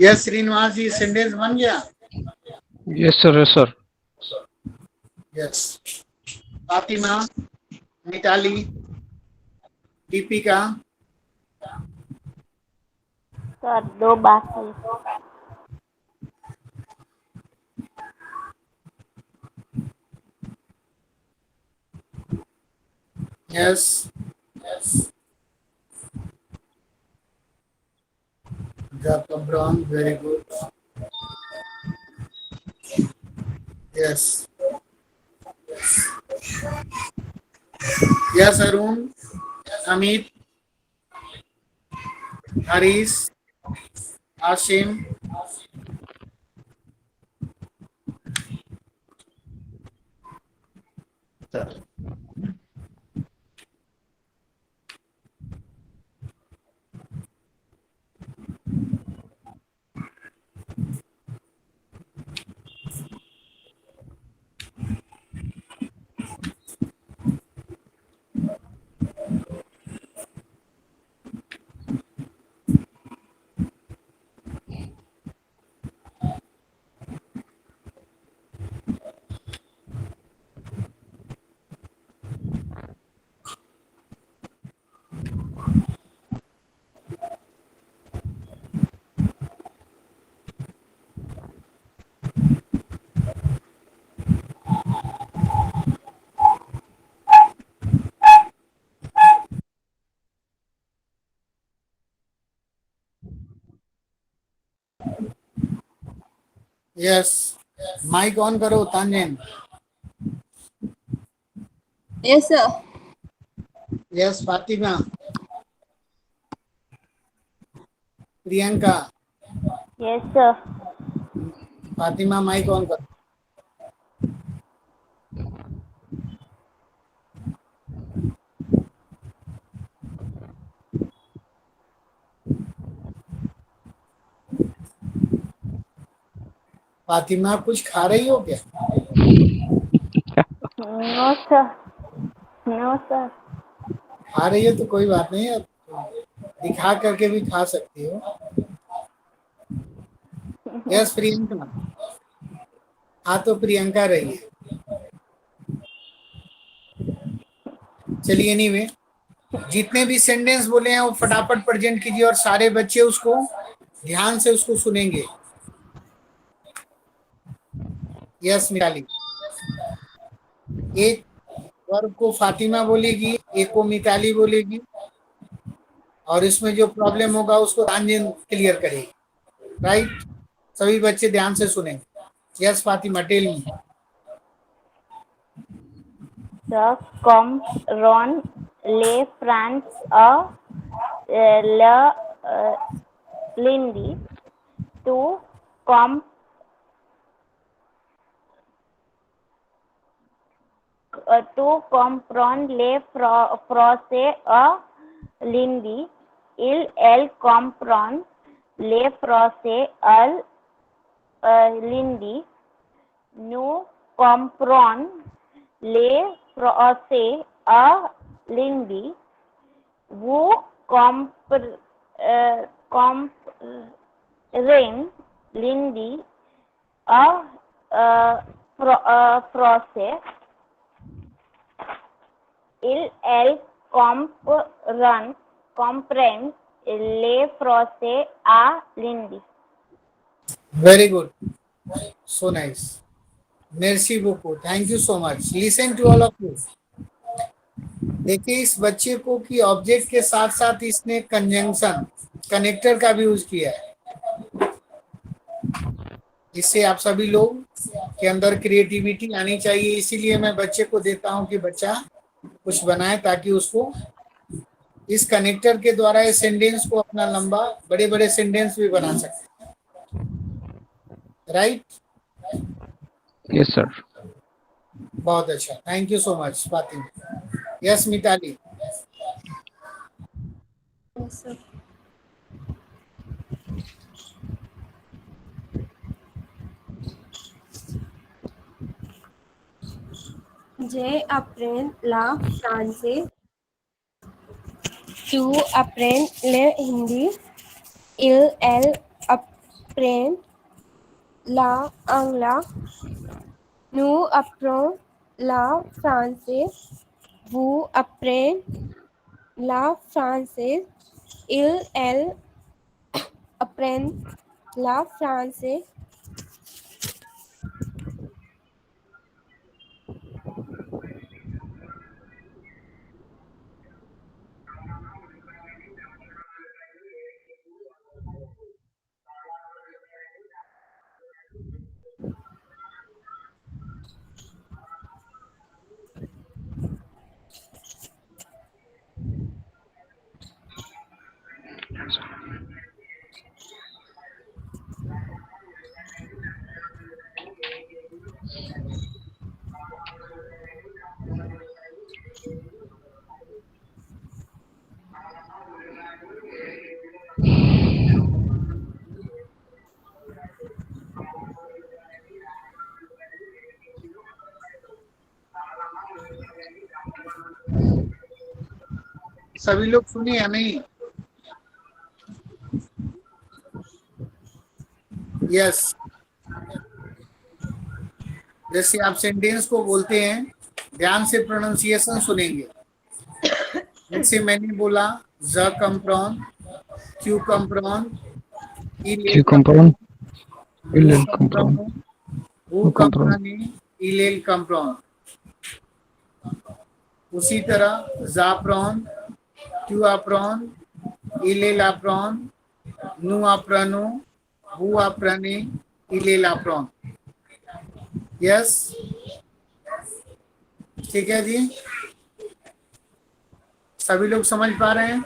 यस श्रीनिवास जी, सेंटेंस बन गया।
Yes, sir. Yes, sir.
Yes Fatima, Mitali, Deepika,
sir 2 बाकी।
Yes Jacob Brown, very good. Yes. Yes, Arun, Amit, Harish, Ashim,
Sir.
yes. Mike on करो Tanzeen.
Yes, sir.
Yes Fatima, Priyanka,
yes sir.
Fatima mike on करो। फातिमा कुछ खा रही हो क्या?
No sir, no sir.
खा रही हो तो कोई बात नहीं है, दिखा करके भी खा सकती हो। यस प्रियंका, हाँ तो प्रियंका रही है। चलिए एनीवे, जितने भी सेंटेंस बोले हैं वो फटाफट प्रेजेंट कीजिए और सारे बच्चे उसको ध्यान से उसको सुनेंगे। यस मिताली, एक वर्ब को फातिमा बोलेगी, एक को मिताली बोलेगी, और इसमें जो प्रॉब्लम होगा उसको तानजीन क्लियर करेगी। राइट, सभी बच्चे ध्यान से सुनेंगे। Yes Fatima, tell me.
The Compron Le France Le Lindy to com to comprendre les français Lindy. Elle comprend les français Lindy. Nous comprenons les français Lindy. Vous comprenez Lindy français. Elle comprend les français Lindy.
Very good. So nice. Merci beaucoup. Thank you so much. Listen to all of you. देखिए इस बच्चे को कि object के साथ साथ इसने conjunction connector का भी यूज किया है। इससे आप सभी लोग के अंदर क्रिएटिविटी आनी चाहिए, इसीलिए मैं बच्चे को देता हूं कि बच्चा कुछ बनाए ताकि उसको इस कनेक्टर के द्वारा इस सेंटेंस को अपना लंबा बड़े बड़े सेंटेंस भी बना सकते। राइट?
Yes, sir.
बहुत अच्छा, thank you so much Swati. Yes Mitali.
Yes, sir. J'ai appris la français. Tu apprends le hindi. Elle apprend la anglais. Nous apprenons la français. Vous apprenez la français. Elle apprend la français.
सभी लोग सुने या नहीं? Yes. जैसे आप sentence को बोलते हैं ध्यान से प्रोनाउंसिएशन सुनेंगे। जैसे मैंने बोला ज कम्प्रॉन, Q कम्प्रॉन,
Tu comprends? Il comprend.
वो कम्प्रॉन, इलेल कम्प्रॉन। उसी तरह जाप्रॉन, क्यू अप्रॉन, इलेल अप्रॉन, नु अप्रनो, वो अप्रने, इलेल अप्रॉन। यस, ठीक है जी, सभी लोग समझ पा रहे हैं?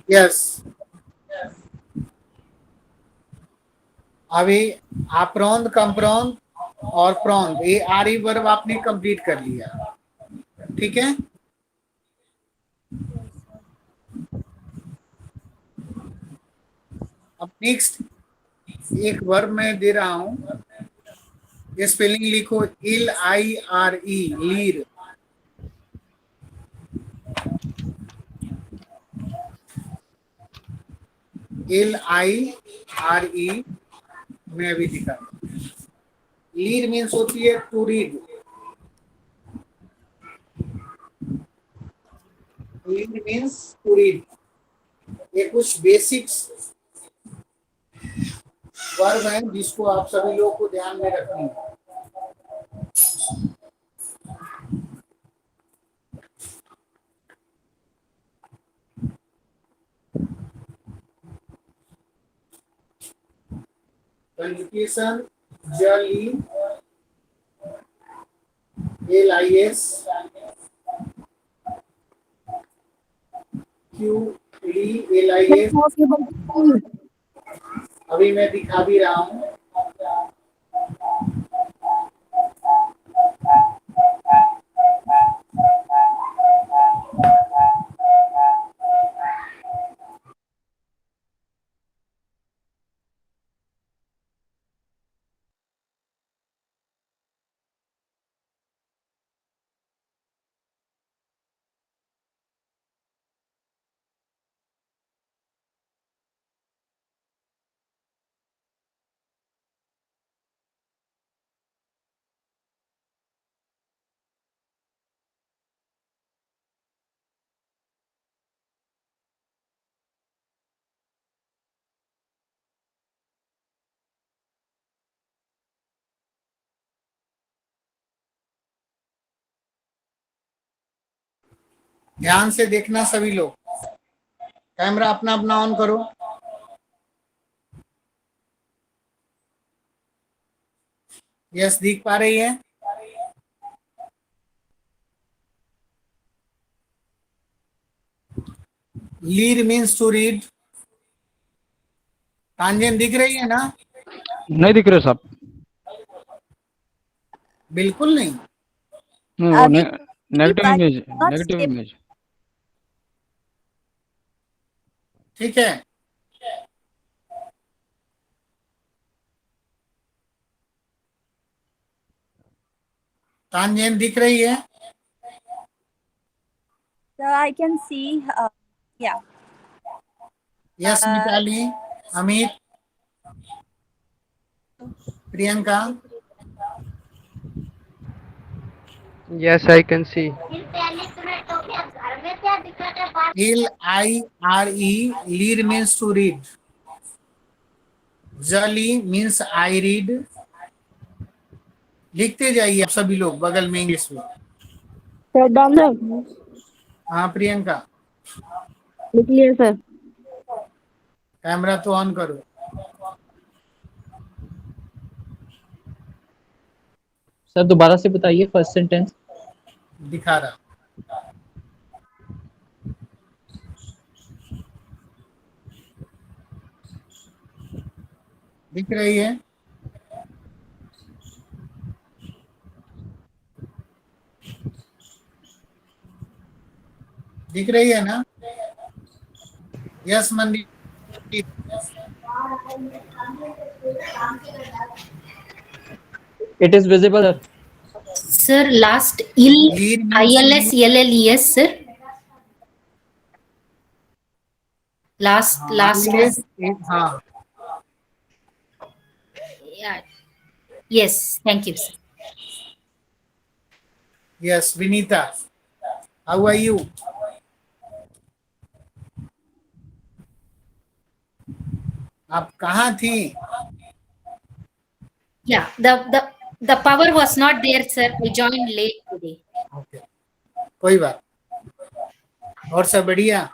यस। अभी अप्रॉन, कम्प्रॉन और प्रॉन, ये आरी वर्ब आपने कंप्लीट कर लिया, ठीक है? अब नेक्स्ट एक वर्ब मैं दे रहा हूं, ये स्पेलिंग लिखो, LIRE, लीर। LIRE मैं अभी दिखा। लीड मीन्स होती है टू रीड, लीड मीन्स टू रीड। ये कुछ बेसिक्स वर्ब हैं जिसको आप सभी लोगों को ध्यान में रखनी है। कंजुगेशन जली LIS QLIS, अभी मैं दिखा भी रहा हूँ। ध्यान से देखना सभी लोग, कैमरा अपना अपना ऑन करो। यस, दिख पा रही है? लीड मीन्स टू रीड। तांजन दिख रही है ना?
नहीं दिख रहे साहब।
बिल्कुल नहीं।
अभी
negative
but
image,
not
negative
stable.
Image.
ठीक है, तांजन दिख रही है?
So I can see, yeah.
Yes Mitali, Amit, Priyanka,
Yes, I can see.
LIRE, lead means to read. Jali means I read. लिखते जाइए आप सभी लोग बगल में इंग्लिश में।
सर डाल दो।
हाँ प्रियंका,
लिख लिए सर।
कैमरा तो ऑन करो।
सर दोबारा से बताइए फर्स्ट सेंटेंस।
दिखा रहा, दिख रही है? दिख रही है ना? यस मंदिर,
it is visible sir.
Sir last ILS LLES sir. Last
हाँ
yes thank you sir.
Yes Vinita, how are you? आप कहाँ थी?
Yeah, the power was not there, sir. I joined late today.
Okay, कोई बात। और सब बढ़िया?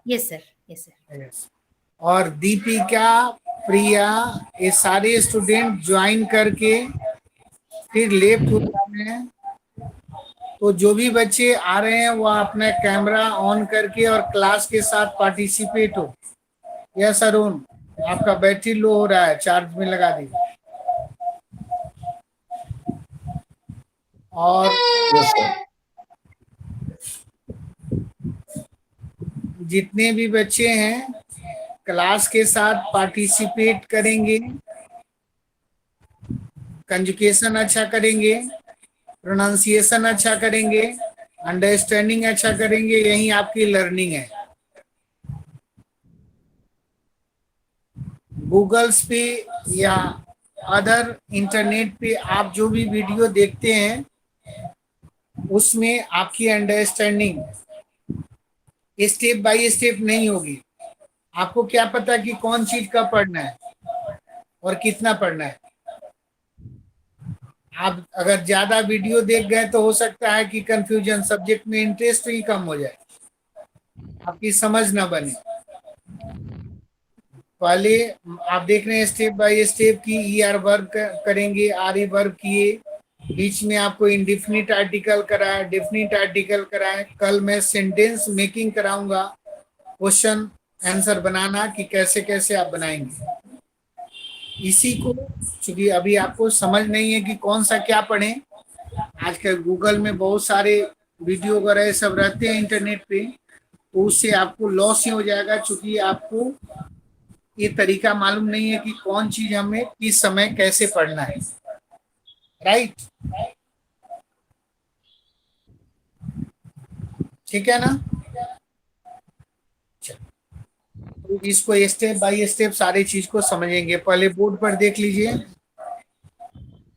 Yes, sir. Yes, sir.
Yes. और दीपिका, प्रिया, ये सारे स्टूडेंट ज्वाइन करके फिर लेफ्ट हो रहे हैं। तो जो भी बच्चे आ रहे हैं वो अपना कैमरा ऑन करके और क्लास के साथ पार्टिसिपेट हो। यस अरुण, आपका बैटरी लो हो रहा है, चार्ज में लगा दीजिए। और जितने भी बच्चे हैं क्लास के साथ पार्टिसिपेट करेंगे, कंजुगेशन अच्छा करेंगे, प्रोनाउंसिएशन अच्छा करेंगे, अंडरस्टैंडिंग अच्छा करेंगे, यही आपकी लर्निंग है। गूगल्स पे या अदर इंटरनेट पे आप जो भी वीडियो देखते हैं उसमें आपकी अंडरस्टैंडिंग स्टेप बाय स्टेप नहीं होगी। आपको क्या पता कि कौन चीज कब पढ़ना है और कितना पढ़ना है। आप अगर ज्यादा वीडियो देख गए तो हो सकता है कि कंफ्यूजन, सब्जेक्ट में इंटरेस्ट ही कम हो जाए, आपकी समझ ना बने। पहले आप देख रहे हैं स्टेप बाय स्टेप की ER वर्ब करेंगे, RE वर्ब किए, बीच में आपको इंडिफिनिट आर्टिकल कराया, डेफिनिट आर्टिकल कराया। कल मैं सेंटेंस मेकिंग कराऊंगा, क्वेश्चन आंसर बनाना कि कैसे कैसे आप बनाएंगे। इसी को चूंकि अभी आपको समझ नहीं है कि कौन सा क्या पढ़ें, आजकल गूगल में बहुत सारे वीडियो वगैरह सब रहते हैं इंटरनेट पे, तो उससे आपको लॉस ही हो जाएगा, चूंकि आपको ये तरीका मालूम नहीं है कि कौन चीज हमें किस समय कैसे पढ़ना है। राइट, ठीक है ना। तो इसको स्टेप बाय स्टेप सारी चीज को समझेंगे। पहले बोर्ड पर देख लीजिए।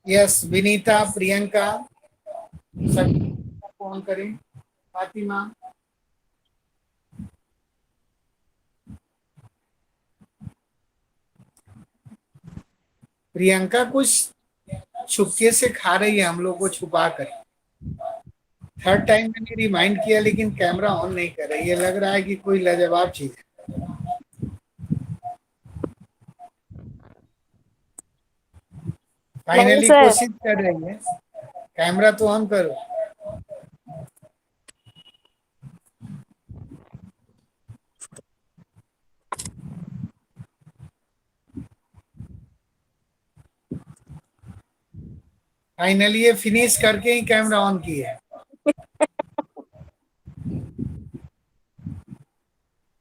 यस, विनीता, प्रियंका, सभी फोन करें। फातिमा, प्रियंका कुछ छुपके से खा रही है हम लोग को छुपा कर। थर्ड टाइम मैंने रिमाइंड किया लेकिन कैमरा ऑन नहीं कर रही है, लग रहा है कि कोई लाजवाब चीज है। फाइनली कोशिश कर रही है, कैमरा तो ऑन करो। फाइनली ये फिनिश करके ही कैमरा ऑन की है।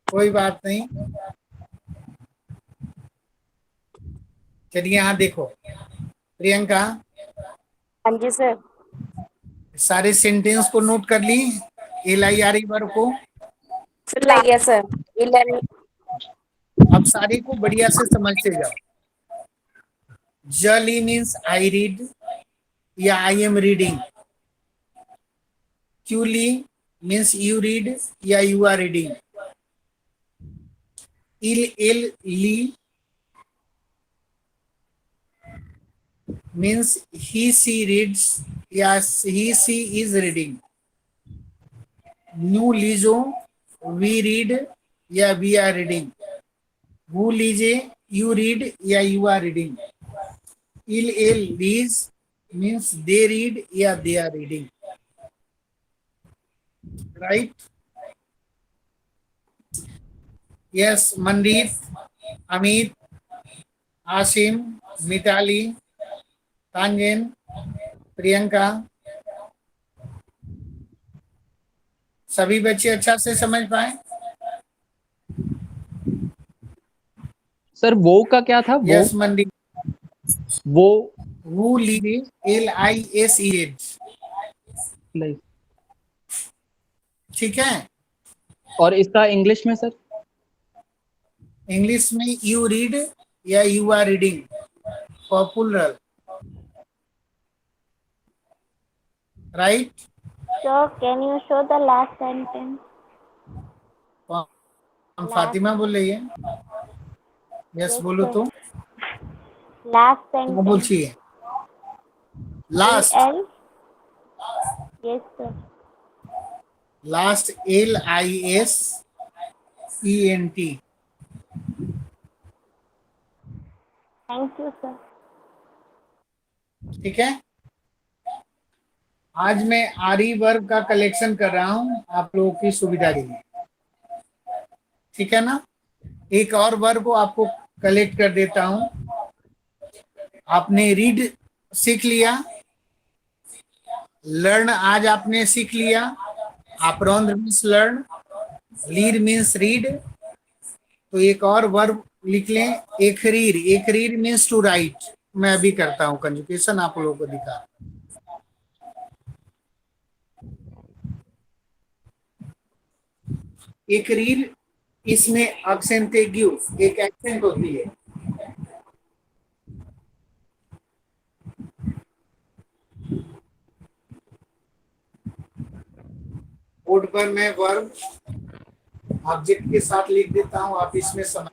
कोई बात नहीं, चलिए यहाँ देखो। प्रियंका,
हाँ जी सर।
सारे सेंटेंस को नोट कर ली, LIRE वर्ब को।
Yes sir. 11
अब सारे को बढ़िया से समझते जाओ। जली मीन्स आई रीड या आई एम रीडिंग। क्यूली मीन्स यू रीड या यू आर रीडिंग। इल ली means he she reads या he she is reading. Nu लीजो we read या we are reading. वो लीजे you read या you are reading. Il el reads means they read या they are reading. Right? Yes, Mandeep, Amit, Asim, Mitali, तांजन, Priyanka, सभी बच्चे अच्छा से समझ पाए।
सर वो का क्या था?
यस मंदिर,
वो
लीजिए LISE, ठीक है।
और इसका इंग्लिश में सर?
इंग्लिश में यू रीड या you are reading, popular. Right.
So can you show the last sentence?
Fatima बोल रही है। यस बोलो तो।
Last
क्या
sentence.
बोलती है? Last.
Yes sir.
Last LISENT।
Thank you sir.
ठीक है। आज मैं RE वर्ब का कलेक्शन कर रहा हूं आप लोगों की सुविधा के लिए, ठीक है ना। एक और वर्ब को आपको कलेक्ट कर देता हूं। आपने रीड सीख लिया, लर्न आज आपने सीख लिया। अपराउंड मीन्स लर्न, रीड मीन्स रीड। तो एक और वर्ब लिख लें, एकरीर। एकरीर मीन्स टू राइट। मैं अभी करता हूं कंजुगेशन, आप लोगों को दिखा। एकरीर, इसमें एक्सेंट एक एक्सेंट होती है। बोर्ड पर मैं वर्ब ऑब्जेक्ट के साथ लिख देता हूँ, आप इसमें समझ।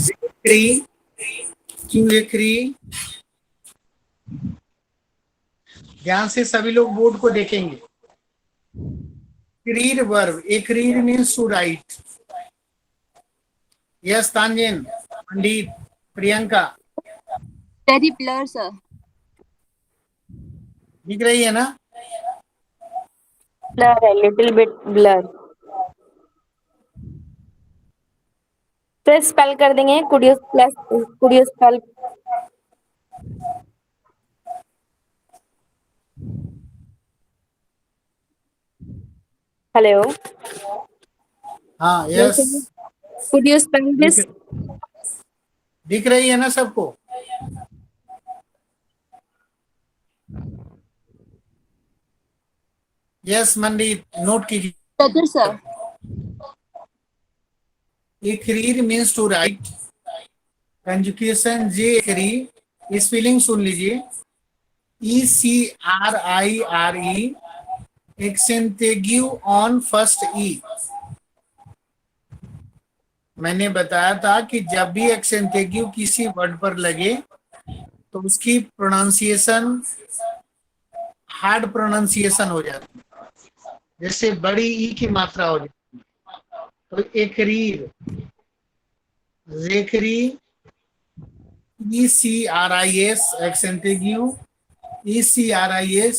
Z3 Q3, ध्यान से सभी लोग बोर्ड को देखेंगे। Career verb, a career means to write. Yes, Tanjin, Pandit, Priyanka,
Very blur, sir.
दिख रही है ना?
Blur, a little bit blur. तो स्पेल कर देंगे, could you spell? Hello.
हाँ, yes,
Could you spell this?
दिख रही है ना सबको? यस मंदिर, नोट कीजिए।
Better, sir.
A career means to write. Conjugation जे करी, स्पेलिंग सुन लीजिए। ECRIRE, एक्सेंटेग्यू ऑन फर्स्ट ई। मैंने बताया था कि जब भी एक्सेंटेग्यू किसी वर्ड पर लगे तो उसकी प्रोनाउंसिएशन हार्ड प्रोनाउंसिएशन हो जाती है, जैसे बड़ी ई की मात्रा हो जाती है। तो एकरीर, जेकरी, ECRIS, एक्सेंटेग्यू, ECRIS,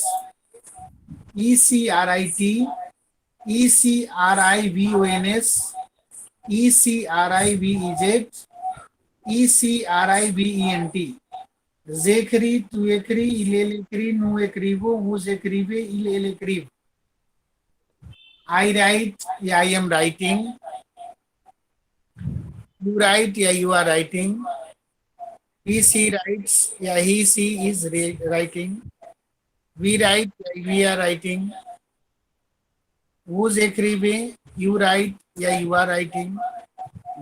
ECRIT, ECRIVONS, ECRIVEZ, ECRIVENT, जेकरी, तू एकरी, इलेलेकरी, नु एकरीवो, हुज एकरीवे, इलेलेकरीव। I write या I am writing, you write या you are writing, he she writes या he she is writing, we write या we are writing, whose ekrive, you write या you are writing,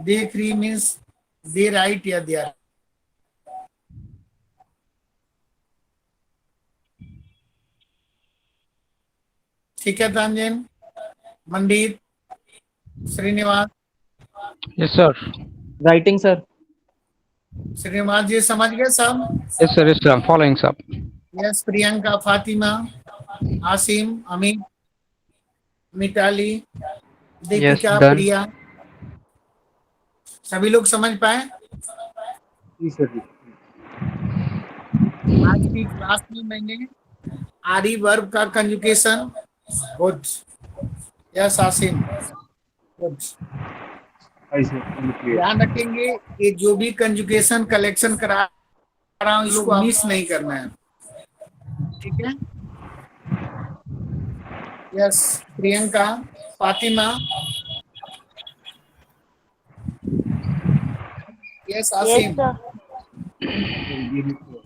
they ekri means they write या they are। ठीक है तांजन, मंदिर, Srinivas.
Yes, sir.
Writing, sir.
Srinivas जी समझ गए सब?
Yes, sir. Yes, sir. I'm following, sir.
Yes, Priyanka, Fatima, Asim, Amit, Mitali, Deepika,
done.
Priya, सभी लोग समझ पाए?
जी सर।
आज की क्लास में मैंने आरी वर्ब का conjugation, good, yes Asim, good, ध्यान रखेंगे कि जो भी कंजुगेशन कलेक्शन करा रहा हूँ इसको मिस नहीं करना है। ठीक है। Yes Priyanka, Fatima, yes
Yes,
Asim,
sir.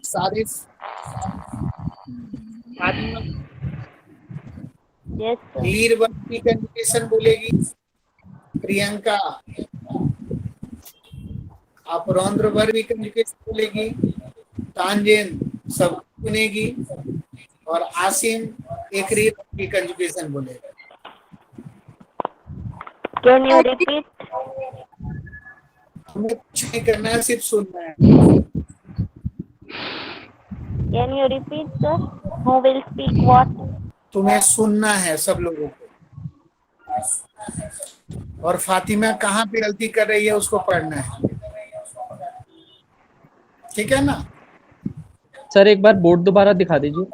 Sarif, Fatima
Yes, sir.
लीर वर्ब की कंजुगेशन बोलेगी, प्रियंका आप रौद्र वर्ब की कंजुगेशन बोलेगी, तांजेन सब सुनेगी और आसिम एक रीत की कंजुगेशन बोलेगा।
Can you repeat?
हमें कुछ नहीं करना है, सिर्फ सुनना है।
Can you repeat, sir? Who will speak what?
तुम्हें सुनना है सब लोगों को, और फातिमा कहाँ पे गलती कर रही है उसको पढ़ना है, ठीक है ना।
सर एक बार बोर्ड दोबारा दिखा दीजिए।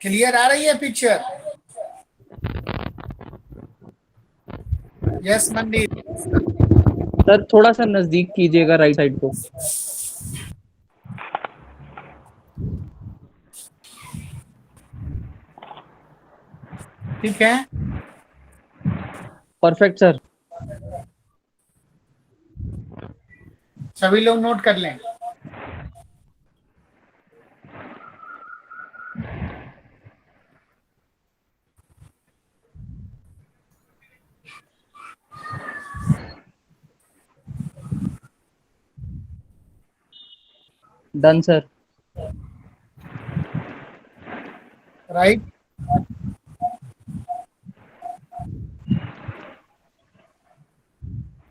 क्लियर आ रही है पिक्चर? यस मंदिर,
सर थोड़ा सा नजदीक कीजिएगा राइट साइड को।
ठीक है।
Perfect sir.
सभी लोग नोट कर लें।
Done sir.
राइट,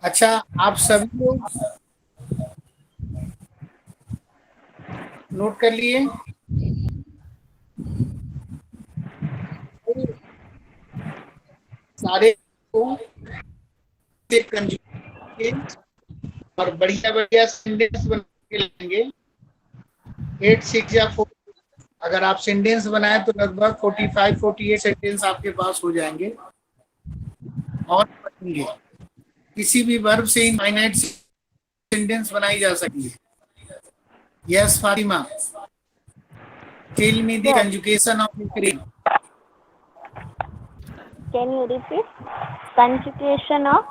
अच्छा आप सभी लोग नोट कर लिए? सारे को और बढ़िया बढ़िया सेंटेंस बना के लेंगे। 8 6 या 4, अगर आप सेंटेंस बनाए तो लगभग 45-48 सेंटेंस आपके पास हो जाएंगे। और पढ़ेंगे किसी भी वर्ब से इनफाइनाइट सेंटेंस बनाई जा सकती है। Yes Fatima, tell me the conjugation of क्रिया।
Can you repeat? Conjugation of?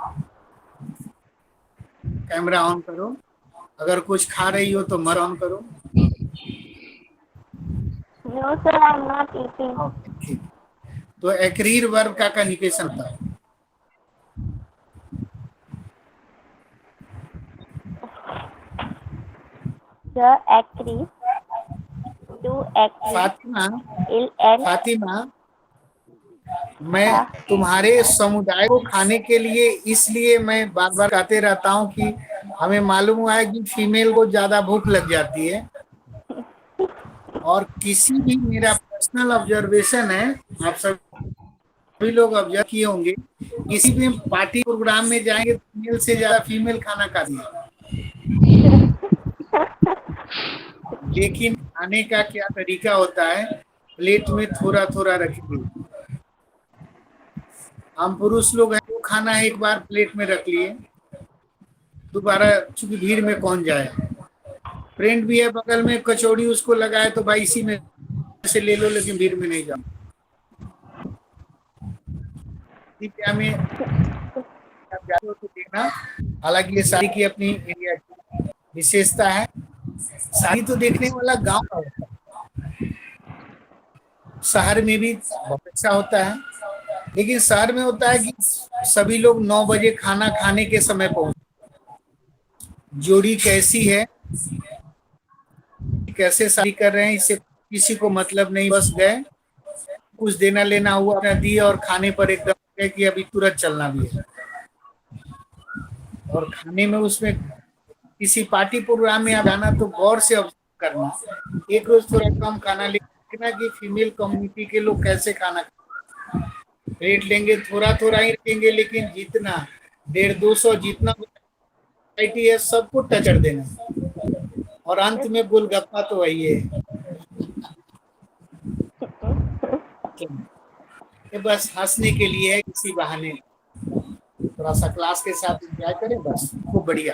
Camera on करो, अगर कुछ खा रही हो तो मर ऑन करो।
No, sir, I'm not eating.
ठीक, तो एक्रीर वर्ब का कंजुगेशन था।
The agree, to agree,
Fatima,
ill and
Fatima मैं तुम्हारे समुदाय को खाने के लिए इसलिए मैं बार बार कहते रहता हूँ कि हमें मालूम हुआ है कि फीमेल को ज्यादा भूख लग जाती है, और किसी भी मेरा पर्सनल ऑब्जर्वेशन है, आप सभी लोग ऑब्जर्व किए होंगे, किसी भी पार्टी प्रोग्राम में जाएंगे तो मेल से ज्यादा फीमेल खाना खाती है। लेकिन खाने का क्या तरीका होता है, प्लेट में थोड़ा थोड़ा रखिए। हम पुरुष लोग हैं, वो खाना एक बार प्लेट में रख लिए, दोबारा चूंकि भीड़ में कौन जाए। फ्रेंड भी है बगल में, कचौड़ी उसको लगाए तो भाई इसी में से ले लो, लेकिन भीड़ में नहीं जाओ। क्या में तो देखना, हालांकि ये साड़ी की अपनी एरिया की विशेषता है। साड़ी तो देखने वाला गांव का होता है, शहर में भी बहुत अच्छा होता है, लेकिन शहर में होता है कि सभी लोग 9 बजे खाना खाने के समय पहुंचे। जोड़ी कैसी है, कैसे शादी कर रहे हैं, इससे किसी को मतलब नहीं, बस गए, कुछ देना लेना हुआ अपना दिया और खाने पर एकदम गए कि अभी तुरंत चलना भी है। और खाने में उसमें किसी पार्टी प्रोग्राम में आप जाना तो गौर से ऑब्जर्व करना, एक रोज थोड़ा कम खाना लेना कि फीमेल कम्युनिटी के लोग कैसे खाना रेट लेंगे, थोड़ा थोड़ा ही रखेंगे, लेकिन जितना 150-200 जितना वैरायटी है सबको टच कर देना, और अंत में गोलगप्पा तो वही है। ये बस हंसने के लिए है, किसी बहाने थोड़ा सा क्लास के साथ एंजॉय करें, बस खूब बढ़िया।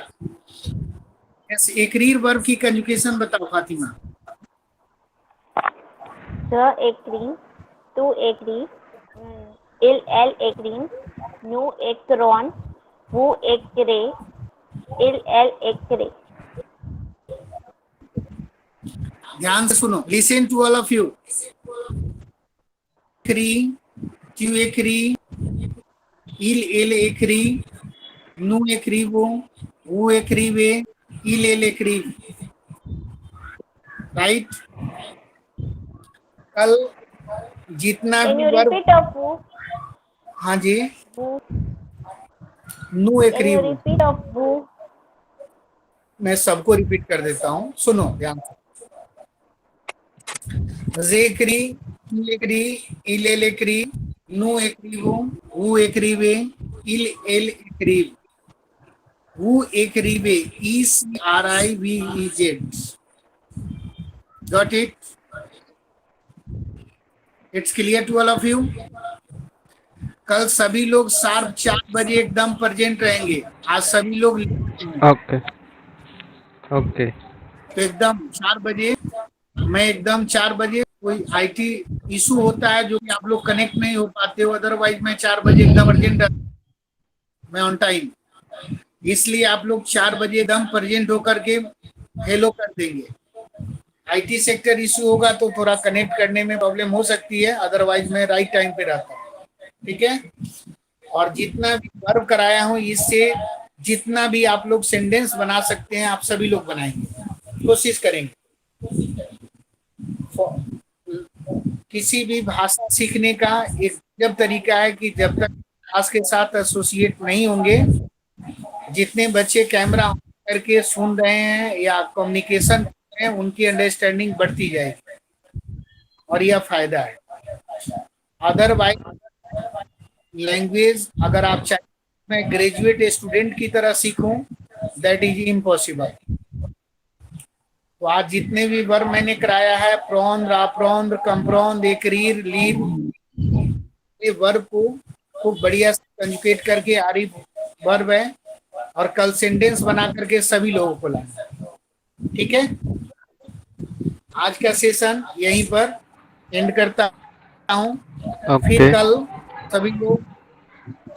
यस, एकरीर वर्ब की कंजुगेशन बताओ Fatima.
The agree, to agree, il agreeing, nu acron, who agree, il agree.
ध्यान से सुनो, listen to all of you. Agree, tu agree, il agree, nu écrivo, vous écrivez, il écrive, right. कल जितना
Can
भी
you
verb,
repeat of who?
हाँ जी,
Who?
नु
Can you
aggrieve,
repeat of who?
मैं सबको रिपीट कर देता हूँ, सुनो ध्यान से। Zekri, tu écris, il écrit, nous écrivons, vous écrivez, il écrive. Vous écrivez, ECRIVEZ. Got it? It's clear to all of you? कल सभी लोग शार्प 4 बजे एकदम प्रेजेंट रहेंगे। आज सभी लोग
ओके ओके
तो एकदम 4 बजे, मैं एकदम 4 बजे, कोई आईटी इशू होता है जो कि आप लोग कनेक्ट नहीं हो पाते हो, अदरवाइज मैं 4 बजे एकदम अर्जेंट, मैं ऑन टाइम, इसलिए आप लोग 4 बजे एकदम प्रेजेंट होकर के हेलो कर देंगे। आईटी सेक्टर इशू होगा तो थोड़ा कनेक्ट करने में प्रॉब्लम हो सकती है, अदरवाइज मैं राइट टाइम पे रहता हूँ, ठीक है। और जितना भी वर्ब कराया हूँ, इससे जितना भी आप लोग सेंटेंस बना सकते हैं, आप सभी लोग बनाएंगे, कोशिश करेंगे। किसी भी भाषा सीखने का एक जब तरीका है कि जब तक क्लास के साथ एसोसिएट नहीं होंगे, जितने बच्चे कैमरा ऑन करके सुन रहे हैं या कम्युनिकेशन कर रहे हैं, उनकी अंडरस्टैंडिंग बढ़ती जाएगी और यह फायदा है। अदरवाइज लैंग्वेज अगर आप चाहे मैं ग्रेजुएट स्टूडेंट की तरह सीखूं, दैट इज इम्पॉसिबल। तो आज जितने भी वर्ब मैंने कराया है, प्रॉन, राप्रॉन, कंप्रॉन, एकरीर, लीड, ये वर्ब को खूब बढ़िया से कंजुगेट करके आरी वर्ब है, और कल सेंटेंस बना करके सभी लोगों को लाना, ठीक है। आज का सेशन यहीं पर एंड करता हूँ। फिर कल सभी लोग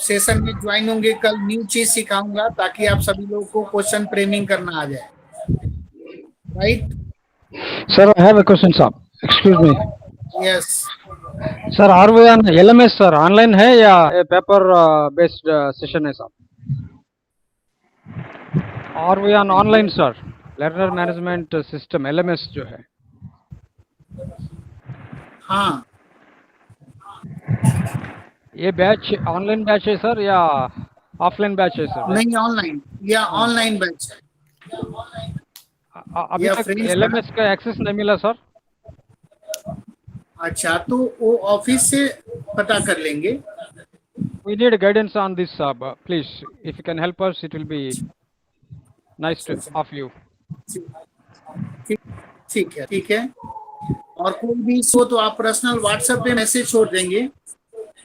सेशन में ज्वाइन होंगे। कल न्यू चीज सिखाऊंगा ताकि आप सभी लोगों को क्वेश्चन फ्रेमिंग करना आ जाए, right.
Sir, I have a question, sir. Excuse me.
Yes,
Sir, are we on LMS, sir? Online है या पेपर based session है, sir? Are we on online, sir? Learner Management System LMS जो है।
हाँ,
ये batch online batch है sir या offline batch है सर?
नहीं ऑनलाइन, या ऑनलाइन बैच है।
अभी
या
तक
फ्रेंड्स
एलएमएस का एक्सेस नहीं मिला सर।
अच्छा, तो वो ऑफिस से पता कर लेंगे।
We need guidance on this, please. If you can help us, it will be nice to of you.
ठीक है। और कोई भी हो तो आप पर्सनल व्हाट्सएप पे मैसेज छोड़ देंगे,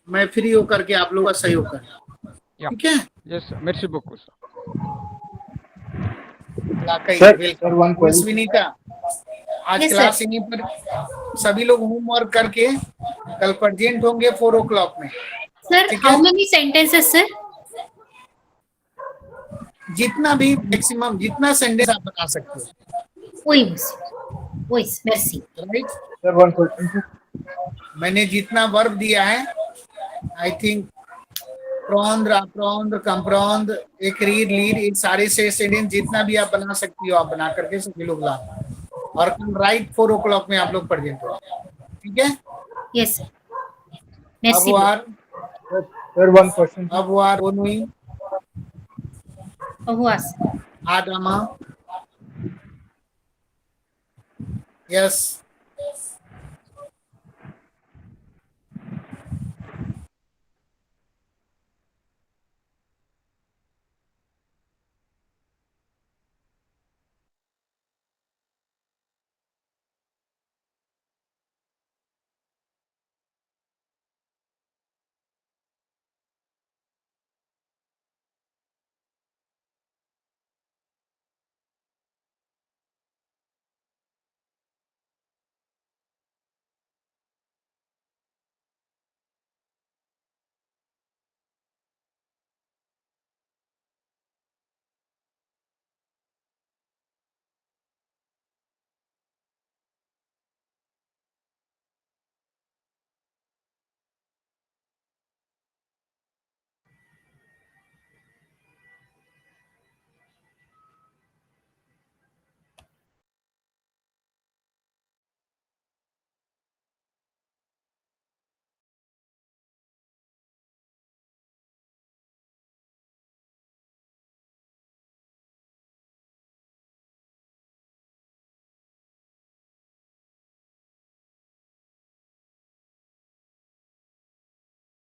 मैं फ्री होकर के आप लोगों का सहयोग करूंगा, ठीक है।
Yes, merci beaucoup, sir.
Miss Vinita, आज
Yes,
क्लास यहीं पर सभी लोग होमवर्क करके कल प्रेजेंट होंगे 4 o'clock में।
Sir,
ठीक
how
है?
many sentences, sir?
जितना भी मैक्सिमम जितना सेंटेंस आप बना सकते हो,
Voice, merci.
राइट। मैंने जितना वर्ब दिया है, आई थिंक प्रॉन्ड, राप्रॉन्ड, कंप्रॉन्ड, एकरीर, लीड, इन सारे से सेंटेंस जितना भी आप बना सकती हो आप बना करके सभी लोग ला, और कल राइट 4 o'clock में आप लोग प्रेजेंट हो, ठीक है।
Yes, sir. Merci.
अब वार ओनुई
Avwas.
आदामा, यस